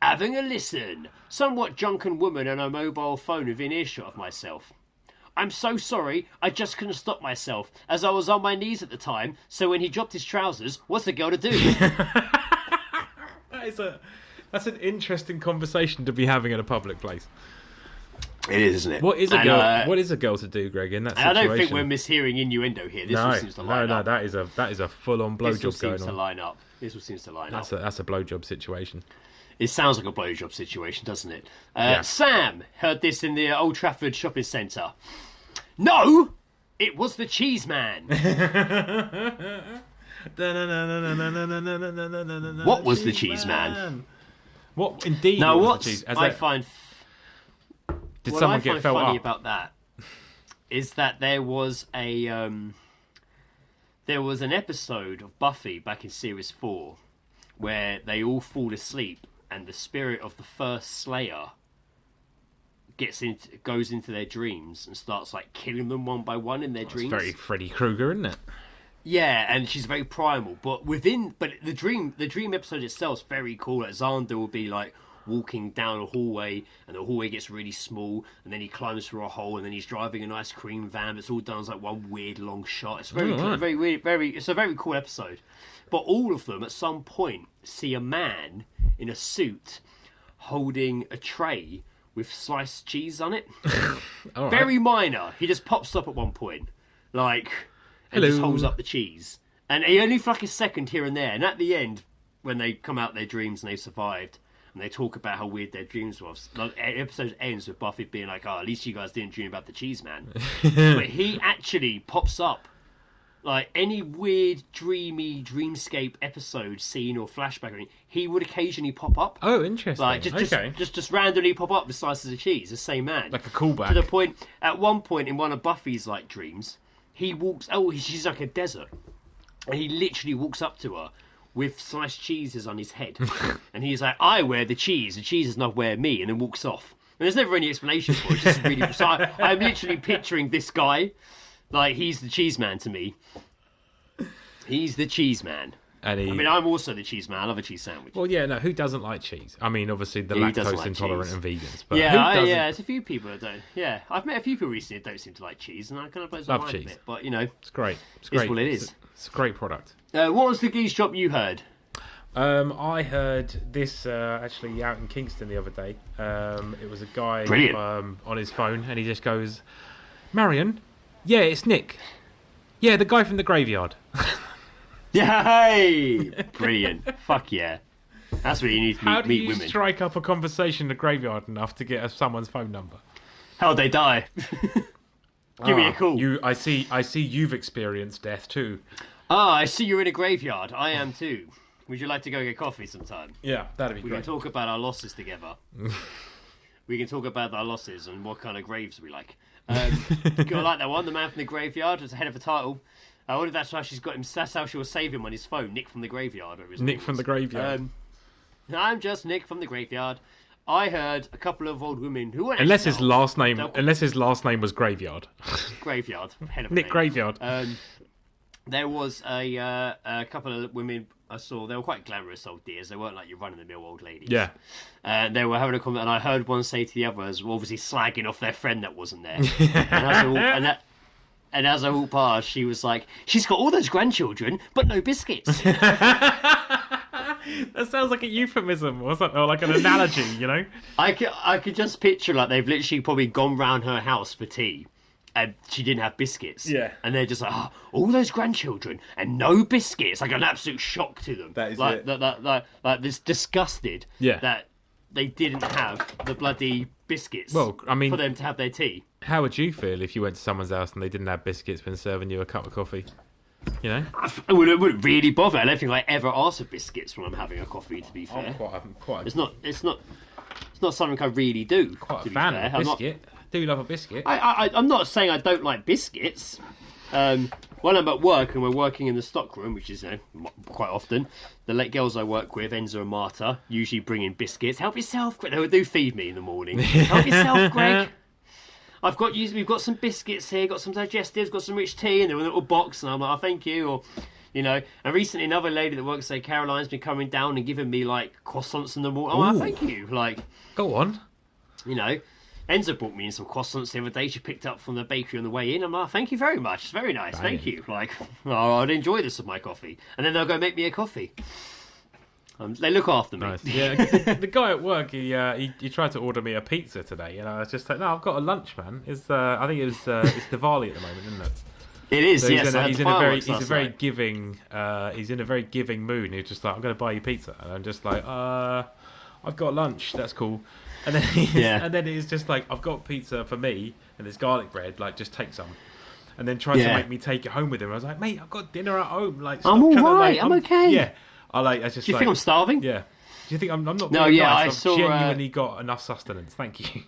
B: Having a listen. Somewhat drunken woman on a mobile phone within earshot of myself. I'm so sorry, I just couldn't stop myself, as I was on my knees at the time, so when he dropped his trousers, what's the girl to do?
C: That's an interesting conversation to be having in a public place.
B: It is, isn't it?
C: What is a girl? What is a girl to do, Greg? In that situation,
B: I don't think we're mishearing innuendo here. This all seems to line up.
C: That is a full-on blowjob going on.
B: This all seems to line up. This all seems to line up.
C: That's a blowjob situation.
B: It sounds like a blowjob situation, doesn't it? Sam heard this in the Old Trafford shopping centre. No, it was the cheese man. What was the cheese man?
C: What indeed?
B: Now,
C: was
B: what
C: the cheese?
B: I find
C: Did someone get felt
B: funny
C: up?
B: about that is that there was an episode of Buffy back in series 4 where they all fall asleep and the spirit of the first Slayer goes into their dreams and starts like killing them one by one in their dreams.
C: It's very Freddy Krueger, isn't it?
B: Yeah, and she's very primal. But the dream episode itself is very cool. Like Xander will be like walking down a hallway, and the hallway gets really small, and then he climbs through a hole, and then he's driving an ice cream van. It's all done as like one weird long shot. It's very weird, it's a very cool episode. But all of them at some point see a man in a suit holding a tray with sliced cheese on it. Very minor. He just pops up at one point, like, and just holds up the cheese. And he only for like a second here and there. And at the end, when they come out their dreams and they've survived, and they talk about how weird their dreams was, the episode ends with Buffy being like, "Oh, at least you guys didn't dream about the cheese man." But he actually pops up. Like any weird, dreamy, dreamscape episode, scene, or flashback, he would occasionally pop up.
C: Oh, interesting.
B: Like just randomly pop up with slices of cheese. The same man,
C: like a callback.
B: To the point, at one point in one of Buffy's like dreams, he walks. She's like a desert, and he literally walks up to her with sliced cheeses on his head, and he's like, "I wear the cheese does not wear me," and then walks off. And there's never any explanation for it. It's just really. So I'm literally picturing this guy. Like, he's the cheese man to me. He's the cheese man. I mean, I'm also the cheese man. I love a cheese sandwich.
C: Well, yeah, no, who doesn't like cheese? I mean, obviously, the lactose
B: like
C: intolerant
B: cheese?
C: and vegans. But
B: yeah, there's a few people that don't. Yeah, I've met a few people recently that don't seem to like cheese, and I kind of blows my mind a bit. But, you know,
C: it's great. It's great.
B: It's what it is.
C: It's a great product.
B: What was the geese drop you heard?
C: I heard this actually out in Kingston the other day. It was a guy on his phone, and he just goes, "Marion, yeah, it's Nick. Yeah, the guy from the graveyard."
B: Yay! Brilliant. Fuck yeah. That's what you need to meet women.
C: How do you strike up a conversation in the graveyard enough to get someone's phone number?
B: How'd they die? Give me a call.
C: I see you've experienced death too.
B: I see you're in a graveyard. I am too. Would you like to go get coffee sometime?
C: Yeah, that'd be great.
B: We can talk about our losses together. We can talk about our losses and what kind of graves we like. I like that one. The Man from the Graveyard was ahead of the title. I wonder if that's how she's got him. That's how she will save him on his phone. Nick from the Graveyard.
C: Nick from the Graveyard.
B: I'm just Nick from the Graveyard. I heard a couple of old women who were
C: unless his last name was Graveyard.
B: Graveyard. Head of
C: Nick Graveyard.
B: There was a couple of women I saw. They were quite glamorous old dears. They weren't like your run-of-the-mill old ladies.
C: Yeah.
B: And they were having a comment, and I heard one say to the others, obviously slagging off their friend that wasn't there. And as I walked past, she was like, "She's got all those grandchildren, but no biscuits."
C: That sounds like a euphemism or something, or like an analogy, you know?
B: I could just picture like they've literally probably gone round her house for tea. And she didn't have biscuits.
C: Yeah.
B: And they're just like, "Oh, all those grandchildren and no biscuits." Like an absolute shock to them.
C: That is
B: like,
C: it.
B: Like this disgusted that they didn't have the bloody biscuits.
C: Well, I mean,
B: for them to have their tea.
C: How would you feel if you went to someone's house and they didn't have biscuits when serving you a cup of coffee? You know?
B: It wouldn't really bother. I don't think I ever ask for biscuits when I'm having a coffee, to be fair.
C: I'm quite
B: It's not something I really do.
C: Quite a fan of a biscuit. Do love a biscuit.
B: I'm not saying I don't like biscuits. When I'm at work and we're working in the stockroom, which is quite often, the late girls I work with, Enza and Marta, usually bring in biscuits. "Help yourself, Greg." They do feed me in the morning. "Help yourself, Greg. We've got some biscuits here, got some digestives, got some rich tea," and they're in a little box, and I'm like, "Oh, thank you." Or, you know, and recently another lady that works there, Caroline's been coming down and giving me like croissants in the morning. I'm like, "Thank you." Like,
C: go on.
B: You know. Enza brought me in some croissants the other day. She picked up from the bakery on the way in. I'm like, "Thank you very much. It's very nice. Thank you." Like, I'd enjoy this with my coffee. And then they'll go make me a coffee. They look after me.
C: Nice. Yeah, the guy at work, he tried to order me a pizza today, and I was just like, no, I've got a lunch, man. I think it's Diwali at the moment, isn't it?
B: It is.
C: So
B: yes,
C: he's in a very giving mood. And he's just like, I'm going to buy you pizza, and I'm just like, I've got lunch. That's cool. And then he's just like, I've got pizza for me and there's garlic bread. Like, just take some. And then tried to make me take it home with him. I was like, mate, I've got dinner at home. Like, stop
B: I'm all
C: trying
B: right.
C: to,
B: I'm okay.
C: Yeah. Do
B: you think I'm starving?
C: Yeah. Do you think I'm not?
B: No.
C: Being
B: Yeah.
C: nice.
B: I
C: I've
B: saw.
C: genuinely got enough sustenance. Thank you.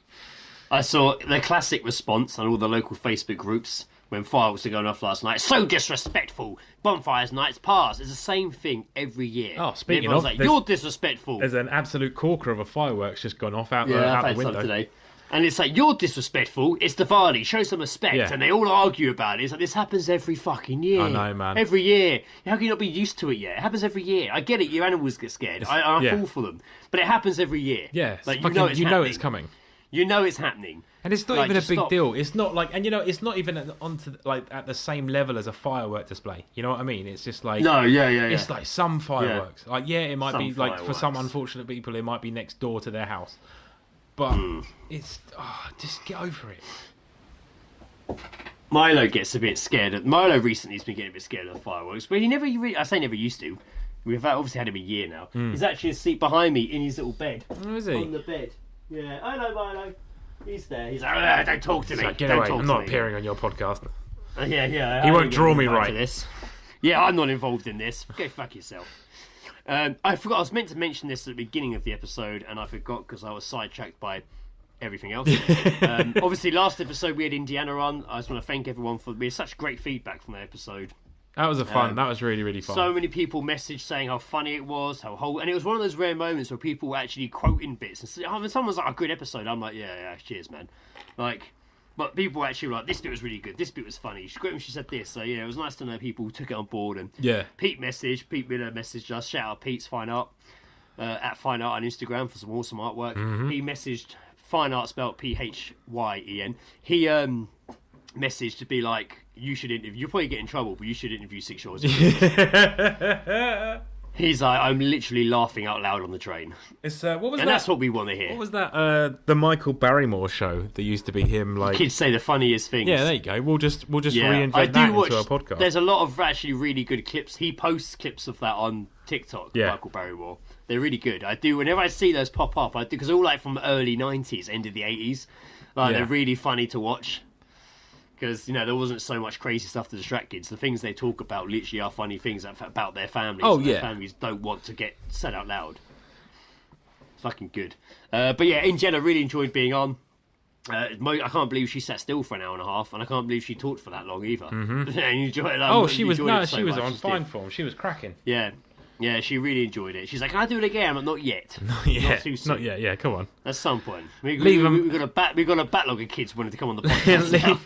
B: I saw the classic response on all the local Facebook groups when fireworks were going off last night. So disrespectful. Bonfires nights pass. It's the same thing every year.
C: Oh, speaking
B: Everyone's
C: of,
B: like, you're disrespectful.
C: There's an absolute corker of a fireworks just gone off out
B: I've
C: the
B: had
C: window
B: some today. And it's like, you're disrespectful. It's Diwali. Show some respect.
C: Yeah.
B: And they all argue about it. It's like, this happens every fucking year.
C: I know, man.
B: Every year. How can you not be used to it yet? It happens every year. I get it. Your animals get scared. I fall for them. But it happens every year.
C: Yeah.
B: Like,
C: you know it's coming.
B: You know it's happening.
C: And it's not even a big deal. It's not like, and it's not even at the same level as a firework display. You know what I mean? It's just like It's like some fireworks. Like it might be like for some unfortunate people, it might be next door to their house. But it's just get over it.
B: Milo gets a bit scared. Milo recently has been getting a bit scared of the fireworks, but he never. I say never used to. We've obviously had him a year now. He's actually asleep behind me in his little bed.
C: Oh, is he?
B: On the bed. Yeah. Hello, Milo. He's there. He's like, don't talk to me.
C: Like, get away. I'm not appearing on your podcast.
B: Yeah.
C: He won't draw me right.
B: This. Yeah, I'm not involved in this. Go fuck yourself. I forgot. I was meant to mention this at the beginning of the episode, and I forgot because I was sidetracked by everything else. Obviously, last episode we had Indiana on. I just want to thank everyone we had such great feedback from that episode.
C: That was that was really, really fun.
B: So many people messaged saying how funny it was, and it was one of those rare moments where people were actually quoting bits. And when someone's like, a good episode, I'm like, yeah, cheers, man. But people actually were like, this bit was really good, this bit was funny. She said this, so yeah, it was nice to know people took it on board. And Pete Miller messaged us, shout out Pete's Fine Art, at Fine Art on Instagram for some awesome artwork. He messaged Fine Art spelled Phyen. He messaged to be like, you should interview. You'll probably get in trouble, but you should interview 6 Yours. He's like, I'm literally laughing out loud on the train.
C: It's what was
B: and
C: that?
B: That's what we want to hear.
C: What was that? The Michael Barrymore show that used to be him. Like
B: kids say the funniest things.
C: Yeah, there you go. We'll just reinvent that into our podcast.
B: There's a lot of actually really good clips. He posts clips of that on TikTok. Michael Barrymore. They're really good. I do. Whenever I see those pop up, I do because they're all like from early '90s, end of the '80s. They're really funny to watch. Because, there wasn't so much crazy stuff to distract kids. The things they talk about literally are funny things about their families.
C: Oh,
B: Their families don't want to get said out loud. Fucking good. But yeah, in general, really enjoyed being on. I can't believe she sat still for an hour and a half, and I can't believe she talked for that long either. And you enjoyed it.
C: She was on fine form. She was cracking.
B: Yeah, she really enjoyed it. She's like, can I do it again? I'm like, not yet.
C: Not yet.
B: Not too soon.
C: Not yet, yeah, come on.
B: At some point. We've got a backlog of kids wanting to come on the podcast.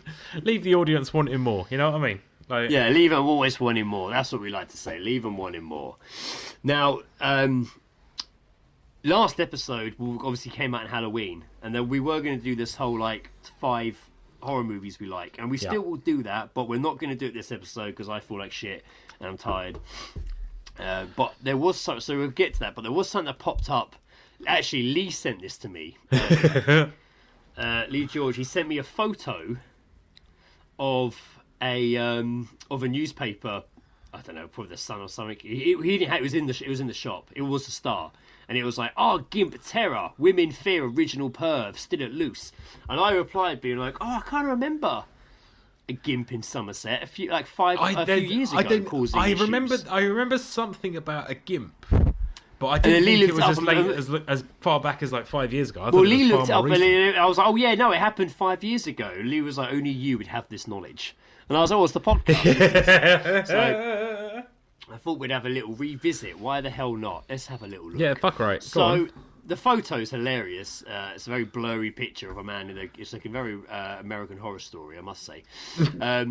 C: leave the audience wanting more, you know what I mean? Like,
B: yeah, leave them always wanting more. That's what we like to say. Leave them wanting more. Now, last episode obviously came out in Halloween, and then we were going to do this whole, 5 horror movies we like. And we still will do that, but we're not going to do it this episode because I feel like shit and I'm tired. But there was so we'll get to that. But there was something that popped up. Actually, Lee sent this to me. Lee George. He sent me a photo of a newspaper. I don't know, probably the Sun or something. He didn't have, it was in the shop. It was the Star, and it was like, Gimp terror, women fear original perv, still at loose. And I replied, being like, I can't remember a Gimp in Somerset a few years ago causing issues.
C: I remember something about a Gimp, but I didn't think it was as late as far back as 5 years ago.
B: Lee looked it up and I was like, it happened 5 years ago. Lee was like, only you would have this knowledge. And I was like, what's the podcast? So I thought we'd have a little revisit. Why the hell not? Let's have a little look.
C: Yeah, fuck right. Go on.
B: The photo's hilarious. It's a very blurry picture of a man it's like a very American Horror Story, I must say. But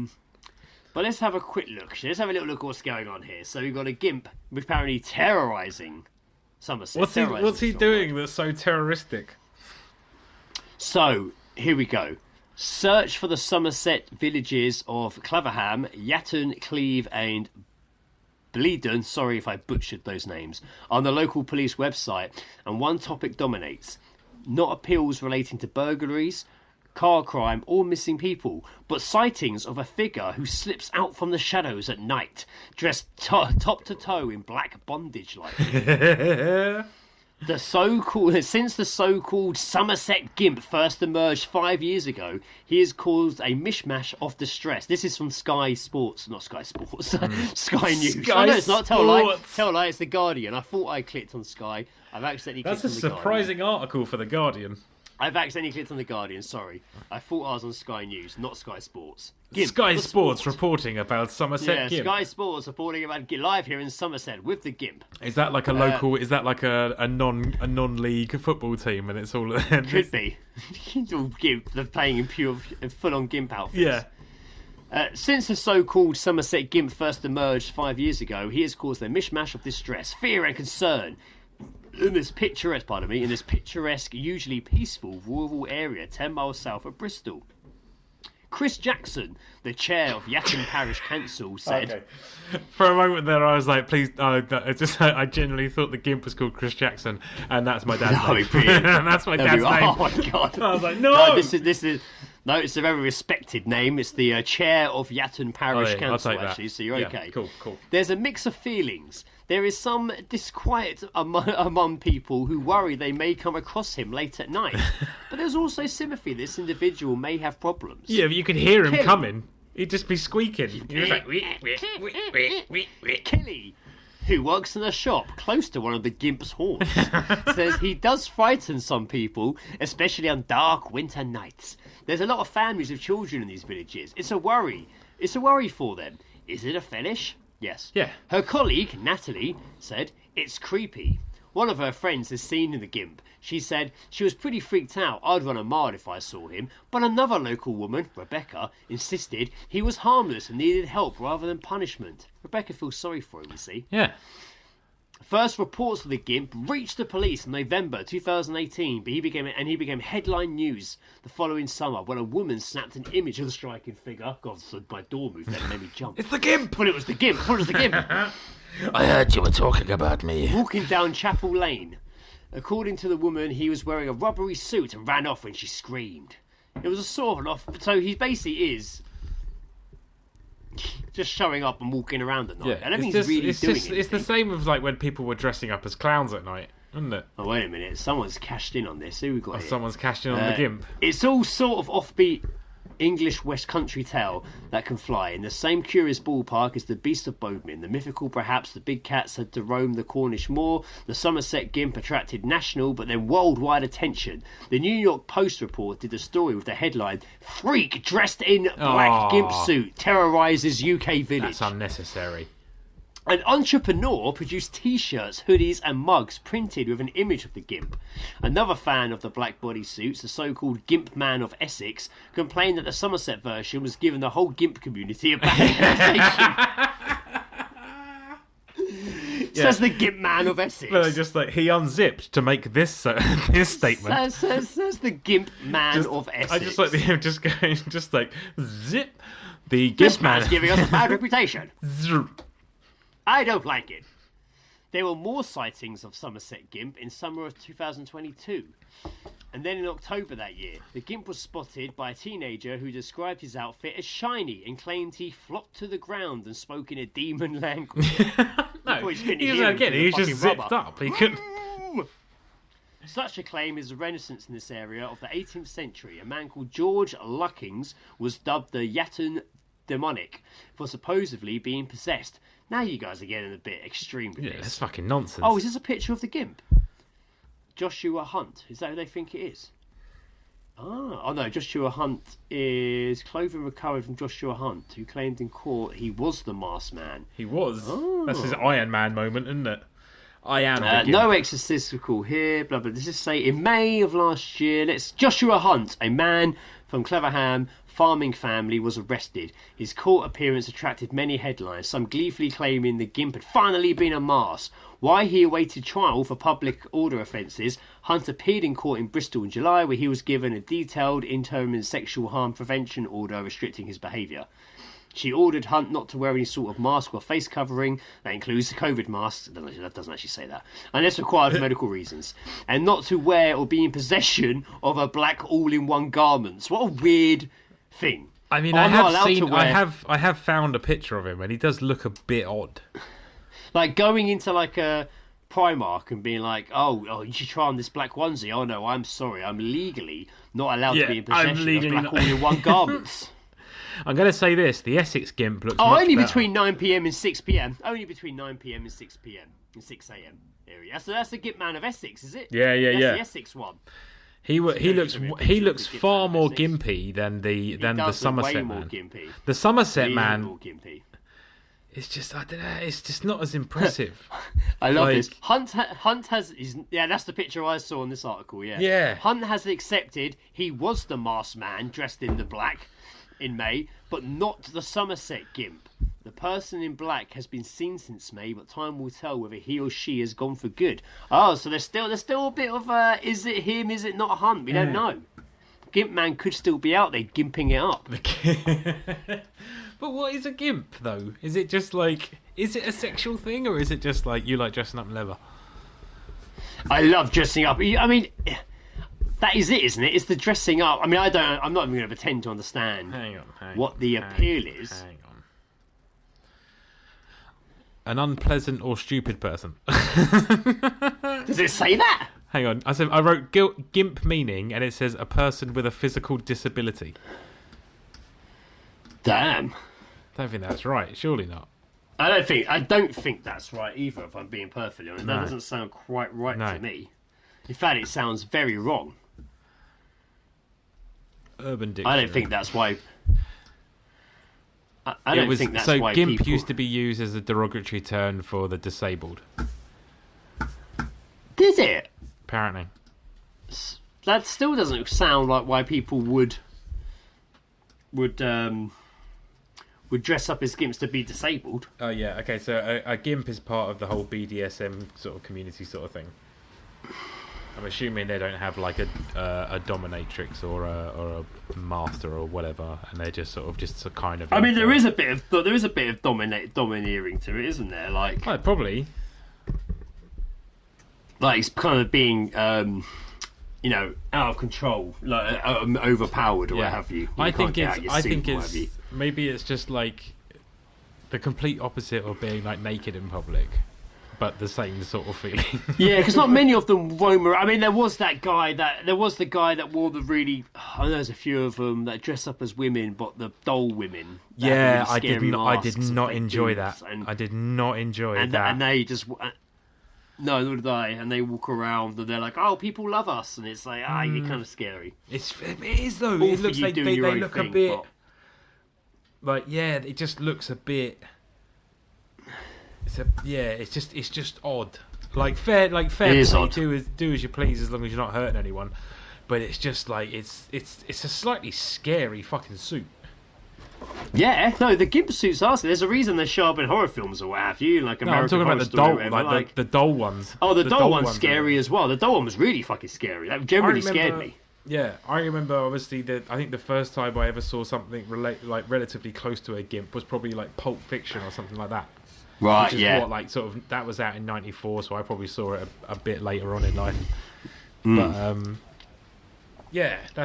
B: let's have a quick look. Let's have a little look at what's going on here. So we've got a Gimp apparently terrorising Somerset.
C: What's he doing that's so terroristic?
B: So, here we go. Search for the Somerset villages of Claverham, Yatton, Cleve and Bleeden, sorry if I butchered those names, on the local police website, and one topic dominates. Not appeals relating to burglaries, car crime, or missing people, but sightings of a figure who slips out from the shadows at night, dressed top to toe in black bondage like. Since the so-called Somerset Gimp first emerged 5 years ago, he has caused a mishmash of distress. This is from Sky Sports, not Sky Sports, Sky News.
C: Sky
B: no, it's not Tell a
C: Sports.
B: Lie, it's The Guardian. I thought I clicked on Sky. I've accidentally clicked
C: That's
B: on
C: a
B: The Guardian.
C: surprising article for The Guardian.
B: I've accidentally clicked on The Guardian, sorry. I thought I was on Sky News, not Sky Sports. Gimp,
C: Sky
B: the
C: Sports
B: sport.
C: reporting about Somerset Gimp.
B: Sky Sports reporting about live here in Somerset with the Gimp.
C: Is that like a local? Is that like a non-league football team? And it's all
B: Could be. It's all Gimp. They're playing in full-on Gimp outfits.
C: Yeah.
B: Since the so-called Somerset Gimp first emerged 5 years ago, he has caused a mishmash of distress, fear, and concern in this picturesque, usually peaceful rural area 10 miles south of Bristol. Chris Jackson, the chair of Yatton Parish Council, said...
C: Okay. For a moment there, I was like, please... I genuinely thought the Gimp was called Chris Jackson, and that's my dad's name. And that's my dad's name.
B: Oh, my God.
C: I was like, no!
B: This is... No, it's a very respected name. It's the chair of Yatton Parish Council,
C: I'll take
B: actually,
C: that.
B: so you're
C: Yeah,
B: okay.
C: Cool.
B: There's a mix of feelings. There is some disquiet among people who worry they may come across him late at night. But there's also sympathy this individual may have problems.
C: Yeah, but you could hear him
B: Kelly.
C: coming. He'd just be squeaking. He was like,
B: Kelly, who works in a shop close to one of the Gimp's haunts, says he does frighten some people, especially on dark winter nights. There's a lot of families with children in these villages. It's a worry. It's a worry for them. Is it a fetish? Yes.
C: Yeah.
B: Her colleague, Natalie, said, it's creepy. One of her friends has seen the Gimp. She said she was pretty freaked out. I'd run a mile if I saw him. But another local woman, Rebecca, insisted he was harmless and needed help rather than punishment. Rebecca feels sorry for him, you see.
C: yeah.
B: First reports of the Gimp reached the police in November 2018, but he became headline news the following summer when a woman snapped an image of the striking figure. God, so my door moved then, made me jump.
C: It's the Gimp!
B: But it was the Gimp. What was the Gimp?
C: I heard you were talking about me.
B: Walking down Chapel Lane. According to the woman, he was wearing a rubbery suit and ran off when she screamed. It was a sort of an off... So he basically is just showing up and walking around at night.
C: Yeah,
B: I don't think he's really doing it.
C: It's the same with like when people were dressing up as clowns at night, isn't it?
B: Oh, wait a minute. Someone's cashed in on this. Who we got here?
C: Someone's cashed in on the Gimp.
B: It's all sort of offbeat English West Country tale that can fly in the same curious ballpark as the Beast of Bodmin, the mythical perhaps the big cats had to roam the Cornish moor. The Somerset Gimp attracted national but then worldwide attention. The New York Post report did a story with the headline "Freak dressed in black gimp suit terrorises UK village."
C: That's unnecessary.
B: An entrepreneur produced T-shirts, hoodies and mugs printed with an image of the Gimp. Another fan of the black bodysuits, the so-called Gimp Man of Essex, complained that the Somerset version was giving the whole Gimp community a bad reputation. Says the Gimp Man of Essex.
C: But just like he unzipped to make this this statement.
B: Says the Gimp Man of Essex.
C: I just like him just going just like zip. The
B: This
C: Gimp Man
B: man's giving us a bad reputation.
C: Zip.
B: I don't like it. There were more sightings of Somerset Gimp in summer of 2022. And then in October that year, the Gimp was spotted by a teenager who described his outfit as shiny and claimed he flopped to the ground and spoke in a demon language.
C: No, he just zipped up. He couldn't.
B: Such a claim is a renaissance in this area of the 18th century. A man called George Luckings was dubbed the Yatton Demonic for supposedly being possessed. Now you guys are getting a bit extreme with
C: Yeah,
B: this.
C: that's fucking nonsense.
B: Oh, is this a picture of the Gimp? Joshua Hunt. Is that who they think it is? Oh no, Joshua Hunt is clothing recovered from Joshua Hunt, who claimed in court he was the masked man.
C: He was.
B: Oh.
C: That's his Iron Man moment, isn't it? I am the Gimp.
B: No exorcistical here, blah blah. This is say in May of last year. Joshua Hunt, a man from Cleverham farming family, was arrested. His court appearance attracted many headlines, some gleefully claiming the Gimp had finally been unmasked. Why he awaited trial for public order offences, Hunt appeared in court in Bristol in July, where he was given a detailed interim sexual harm prevention order restricting his behaviour. She ordered Hunt not to wear any sort of mask or face covering. That includes the COVID mask. That doesn't actually say that. Unless required for medical reasons. And not to wear or be in possession of a black all-in-one garments. What a weird thing.
C: I mean,
B: I'm not allowed to wear...
C: I have found a picture of him, and he does look a bit odd.
B: Like going into like a Primark and being like, oh, you should try on this black onesie. Oh no, I'm sorry, I'm legally not allowed to be in possession of black all-in-one garments.
C: I'm going to say this: the Essex Gimp looks.
B: Only
C: better.
B: between 9 p.m. and 6 p.m. Only between 9 p.m. and 6 p.m. and 6 a.m. area. So that's the Gimp Man of Essex, is it?
C: Yeah.
B: That's the Essex one.
C: He looks far more gimpy than the Somerset man.
B: Gimpy.
C: The Somerset man.
B: More gimpy.
C: It's just, I don't know. It's just not as impressive.
B: I love this. Hunt has. That's the picture I saw in this article. Yeah. Hunt has accepted he was the masked man dressed in the black in May, but not the Somerset Gimp. The person in black has been seen since May, but time will tell whether he or she has gone for good. Oh, so there's still a bit of is it him? Is it not Hunt? We don't know. Gimp Man could still be out there gimping it up.
C: But what is a gimp, though? Is it just like... Is it a sexual thing, or is it just like you like dressing up in leather?
B: I love dressing up. I mean, that is it, isn't it? It's the dressing up. I mean, I'm not even going to pretend to understand what the appeal is.
C: Hang on. An unpleasant or stupid person.
B: Does it say that?
C: Hang on. I wrote gimp meaning, and it says a person with a physical disability.
B: Damn.
C: I don't think that's right. Surely not.
B: I don't think that's right either, if I'm being perfectly honest. That doesn't sound quite right to me. In fact, it sounds very wrong.
C: Urban Dictionary.
B: I don't think that's why... I don't think that's why
C: gimp
B: people...
C: used to be used as a derogatory term for the disabled.
B: Did it?
C: Apparently.
B: That still doesn't sound like why people would dress up as gimps to be disabled.
C: Oh yeah, okay. So a gimp is part of the whole BDSM sort of community sort of thing. I'm assuming they don't have like a dominatrix or a master or whatever, and they're just sort of just a kind of.
B: I mean, there is a bit of domineering to it, isn't there? Like,
C: probably.
B: Like it's kind of being, out of control, like overpowered or what have you.
C: I think maybe it's just like the complete opposite of being like naked in public, but the same sort of feeling.
B: Yeah, because not many of them roam around. I mean, there was the guy that wore the really. I know there's a few of them that dress up as women, but the doll women.
C: Yeah, I did not enjoy that. I did not enjoy that.
B: And they just. No, nor did I. And they walk around and they're like, "Oh, people love us," and it's like, you're kind of scary.
C: It is though. It looks like they look a bit. Like it just looks a bit. It's just odd. Like fair play, do as you please as long as you're not hurting anyone. But it's just like it's a slightly scary fucking suit.
B: Yeah, no, the gimp suits are. There's a reason they show up in horror films or what have you, like American Horror Story.
C: I'm talking about the doll, the doll ones.
B: Oh, the doll one's scary as well. The doll one was really fucking scary. That generally scared me.
C: Yeah, I remember obviously I think the first time I ever saw something relatively close to a gimp was probably like Pulp Fiction or something like that.
B: Right,
C: which is that was out in '94, so I probably saw it a bit later on in life. But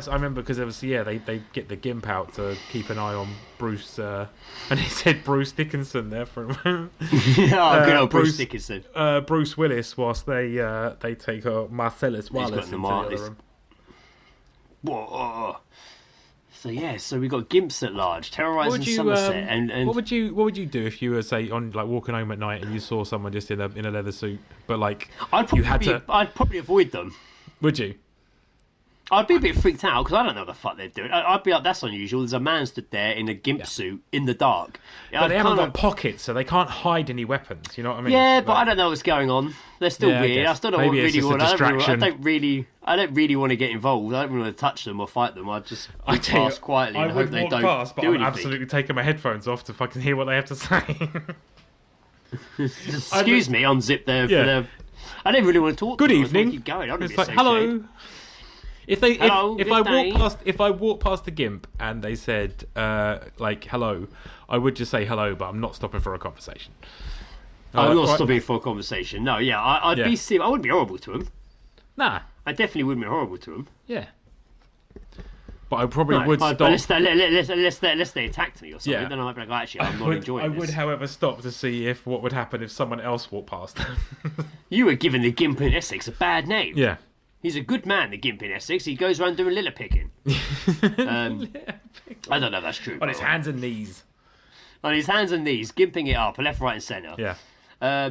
C: I remember because obviously they get the gimp out to keep an eye on Bruce, and he said Bruce Dickinson there for a moment.
B: Good old Bruce Dickinson.
C: Bruce Willis, whilst they take Marcellus Wallace into the other room.
B: Whoa. So we got gimps at large, terrorising Somerset, and
C: what would you do if you were say on like walking home at night and you saw someone just in a leather suit, but like
B: I'd probably avoid them.
C: Would you?
B: I'd be a bit freaked out because I don't know what the fuck they're doing. I'd be like, that's unusual. There's a man stood there in a gimp suit in the dark.
C: But they haven't got pockets, so they can't hide any weapons. You know what I mean?
B: Yeah, but I don't know what's going on. They're still weird. I still don't really want. I don't really want to get involved. I don't really want to touch them or fight them. I just pass quietly and hope they don't do anything.
C: Absolutely taking my headphones off to fucking hear what they have to say.
B: Excuse me, unzip their. I don't really want to talk.
C: Good
B: to them.
C: evening.
B: Keep going.
C: It's like hello. If I walk past the Gimp and they said like hello, I would just say hello, but I'm not stopping for a conversation.
B: I'm not stopping for a conversation. No, yeah, I'd be. I wouldn't be horrible to him.
C: Nah,
B: I definitely wouldn't be horrible to him.
C: yeah. But I probably would stop.
B: But unless they attacked me or something, then I might be like, actually, I'm not enjoying this.
C: I would, however, stop to see what would happen if someone else walked past.
B: You were giving the Gimp in Essex a bad name.
C: Yeah.
B: He's a good man, the Gimp in Essex. He goes around doing litter picking. I don't know if that's true.
C: On his hands and knees.
B: On his hands and knees, gimping it up, left, right, and centre.
C: Yeah.
B: I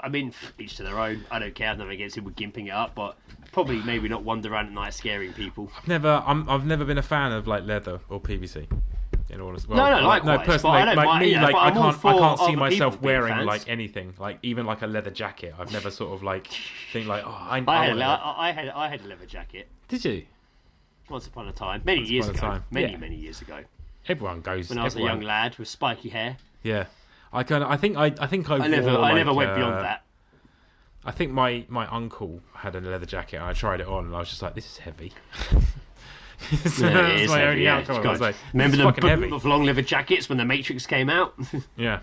B: mean, each to their own. I don't care. I've never against him with gimping it up, but probably maybe not wander around at night scaring people.
C: I've never been a fan of like leather or PVC. In all this,
B: likewise.
C: No, personally,
B: I don't mind,
C: I can't see
B: other
C: myself
B: people being
C: wearing
B: fans.
C: like anything, like even like a leather jacket. I've never sort of like think like, oh, I
B: had a leather jacket.
C: Did you?
B: Once upon a time, many years ago. Many years ago.
C: Everyone goes
B: when I was a young lad with spiky hair.
C: Yeah, I
B: never went beyond that.
C: I think my uncle had a leather jacket and I tried it on and I was just like, this is heavy.
B: That's my only outcome.
C: I was like,
B: remember the boom of long leather jackets when the Matrix came out?
C: Yeah.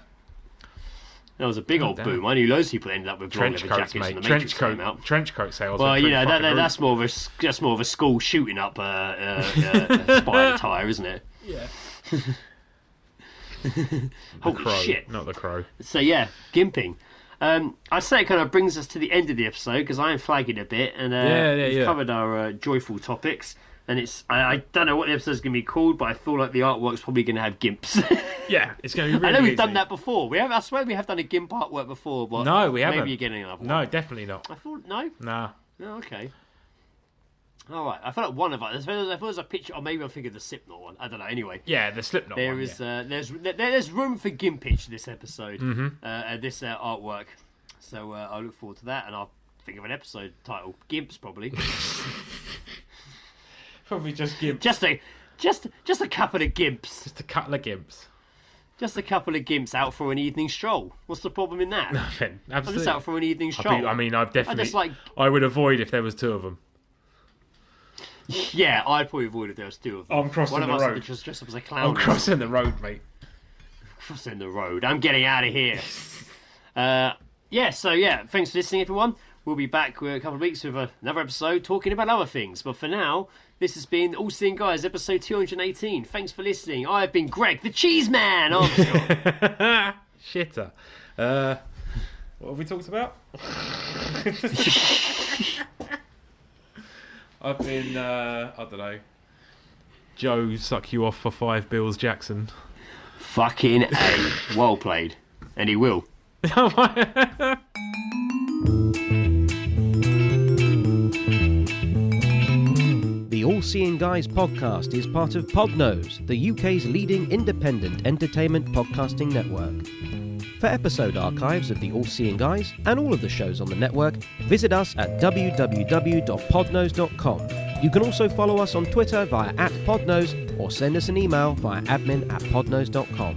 B: That was a big old boom. I knew loads of people ended up with long leather jackets when the Matrix came out.
C: Trench coat sales.
B: Well, that's more of a school shooting up spider tire, isn't it?
C: Yeah.
B: Holy shit!
C: Not the crow.
B: So yeah, gimping. I'd say it kind of brings us to the end of the episode because I am flagging a bit, and we've covered our joyful topics. And I don't know what the episode's going to be called, but I feel like the artwork's probably going to have gimps.
C: Yeah, it's going to be really
B: I know we've
C: easy.
B: done that before. I swear we have done a gimp artwork before, but
C: no, we haven't.
B: Maybe you're getting another one.
C: No, definitely not.
B: I thought, no?
C: Nah.
B: No, okay. All right. I feel like one of us. If there's a picture, or maybe I'm thinking the Slipknot one. I don't know. Anyway.
C: Yeah, the Slipknot one.
B: There's room for gimpage this episode, this artwork. So I look forward to that, and I'll think of an episode title. Gimps, probably.
C: Probably just gimps.
B: Just a couple of gimps.
C: Just a couple of gimps.
B: Just a couple of gimps out for an evening stroll. What's the problem in that?
C: Nothing. Absolutely.
B: I'm just out for an evening stroll.
C: I would avoid if there was two of them.
B: Yeah, I'd probably avoid if there was two of them.
C: I'm crossing the road. One of us
B: just dressed up as a clown.
C: I'm crossing the road, mate.
B: Crossing the road. I'm getting out of here. Thanks for listening, everyone. We'll be back in a couple of weeks with another episode talking about other things. But for now, this has been All Seeing Guys, episode 218. Thanks for listening. I've been Greg, the Cheese Man.
C: Shitter. What have we talked about? I've been, I don't know, Joe suck you off for $5 bills, Jackson.
B: Fucking A. Well played. And he will.
D: The All Seeing Guys podcast is part of Podnose, the UK's leading independent entertainment podcasting network. For episode archives of the All Seeing Guys and all of the shows on the network, visit us at www.podnose.com. You can also follow us on Twitter via @podnose or send us an email via admin@podnose.com.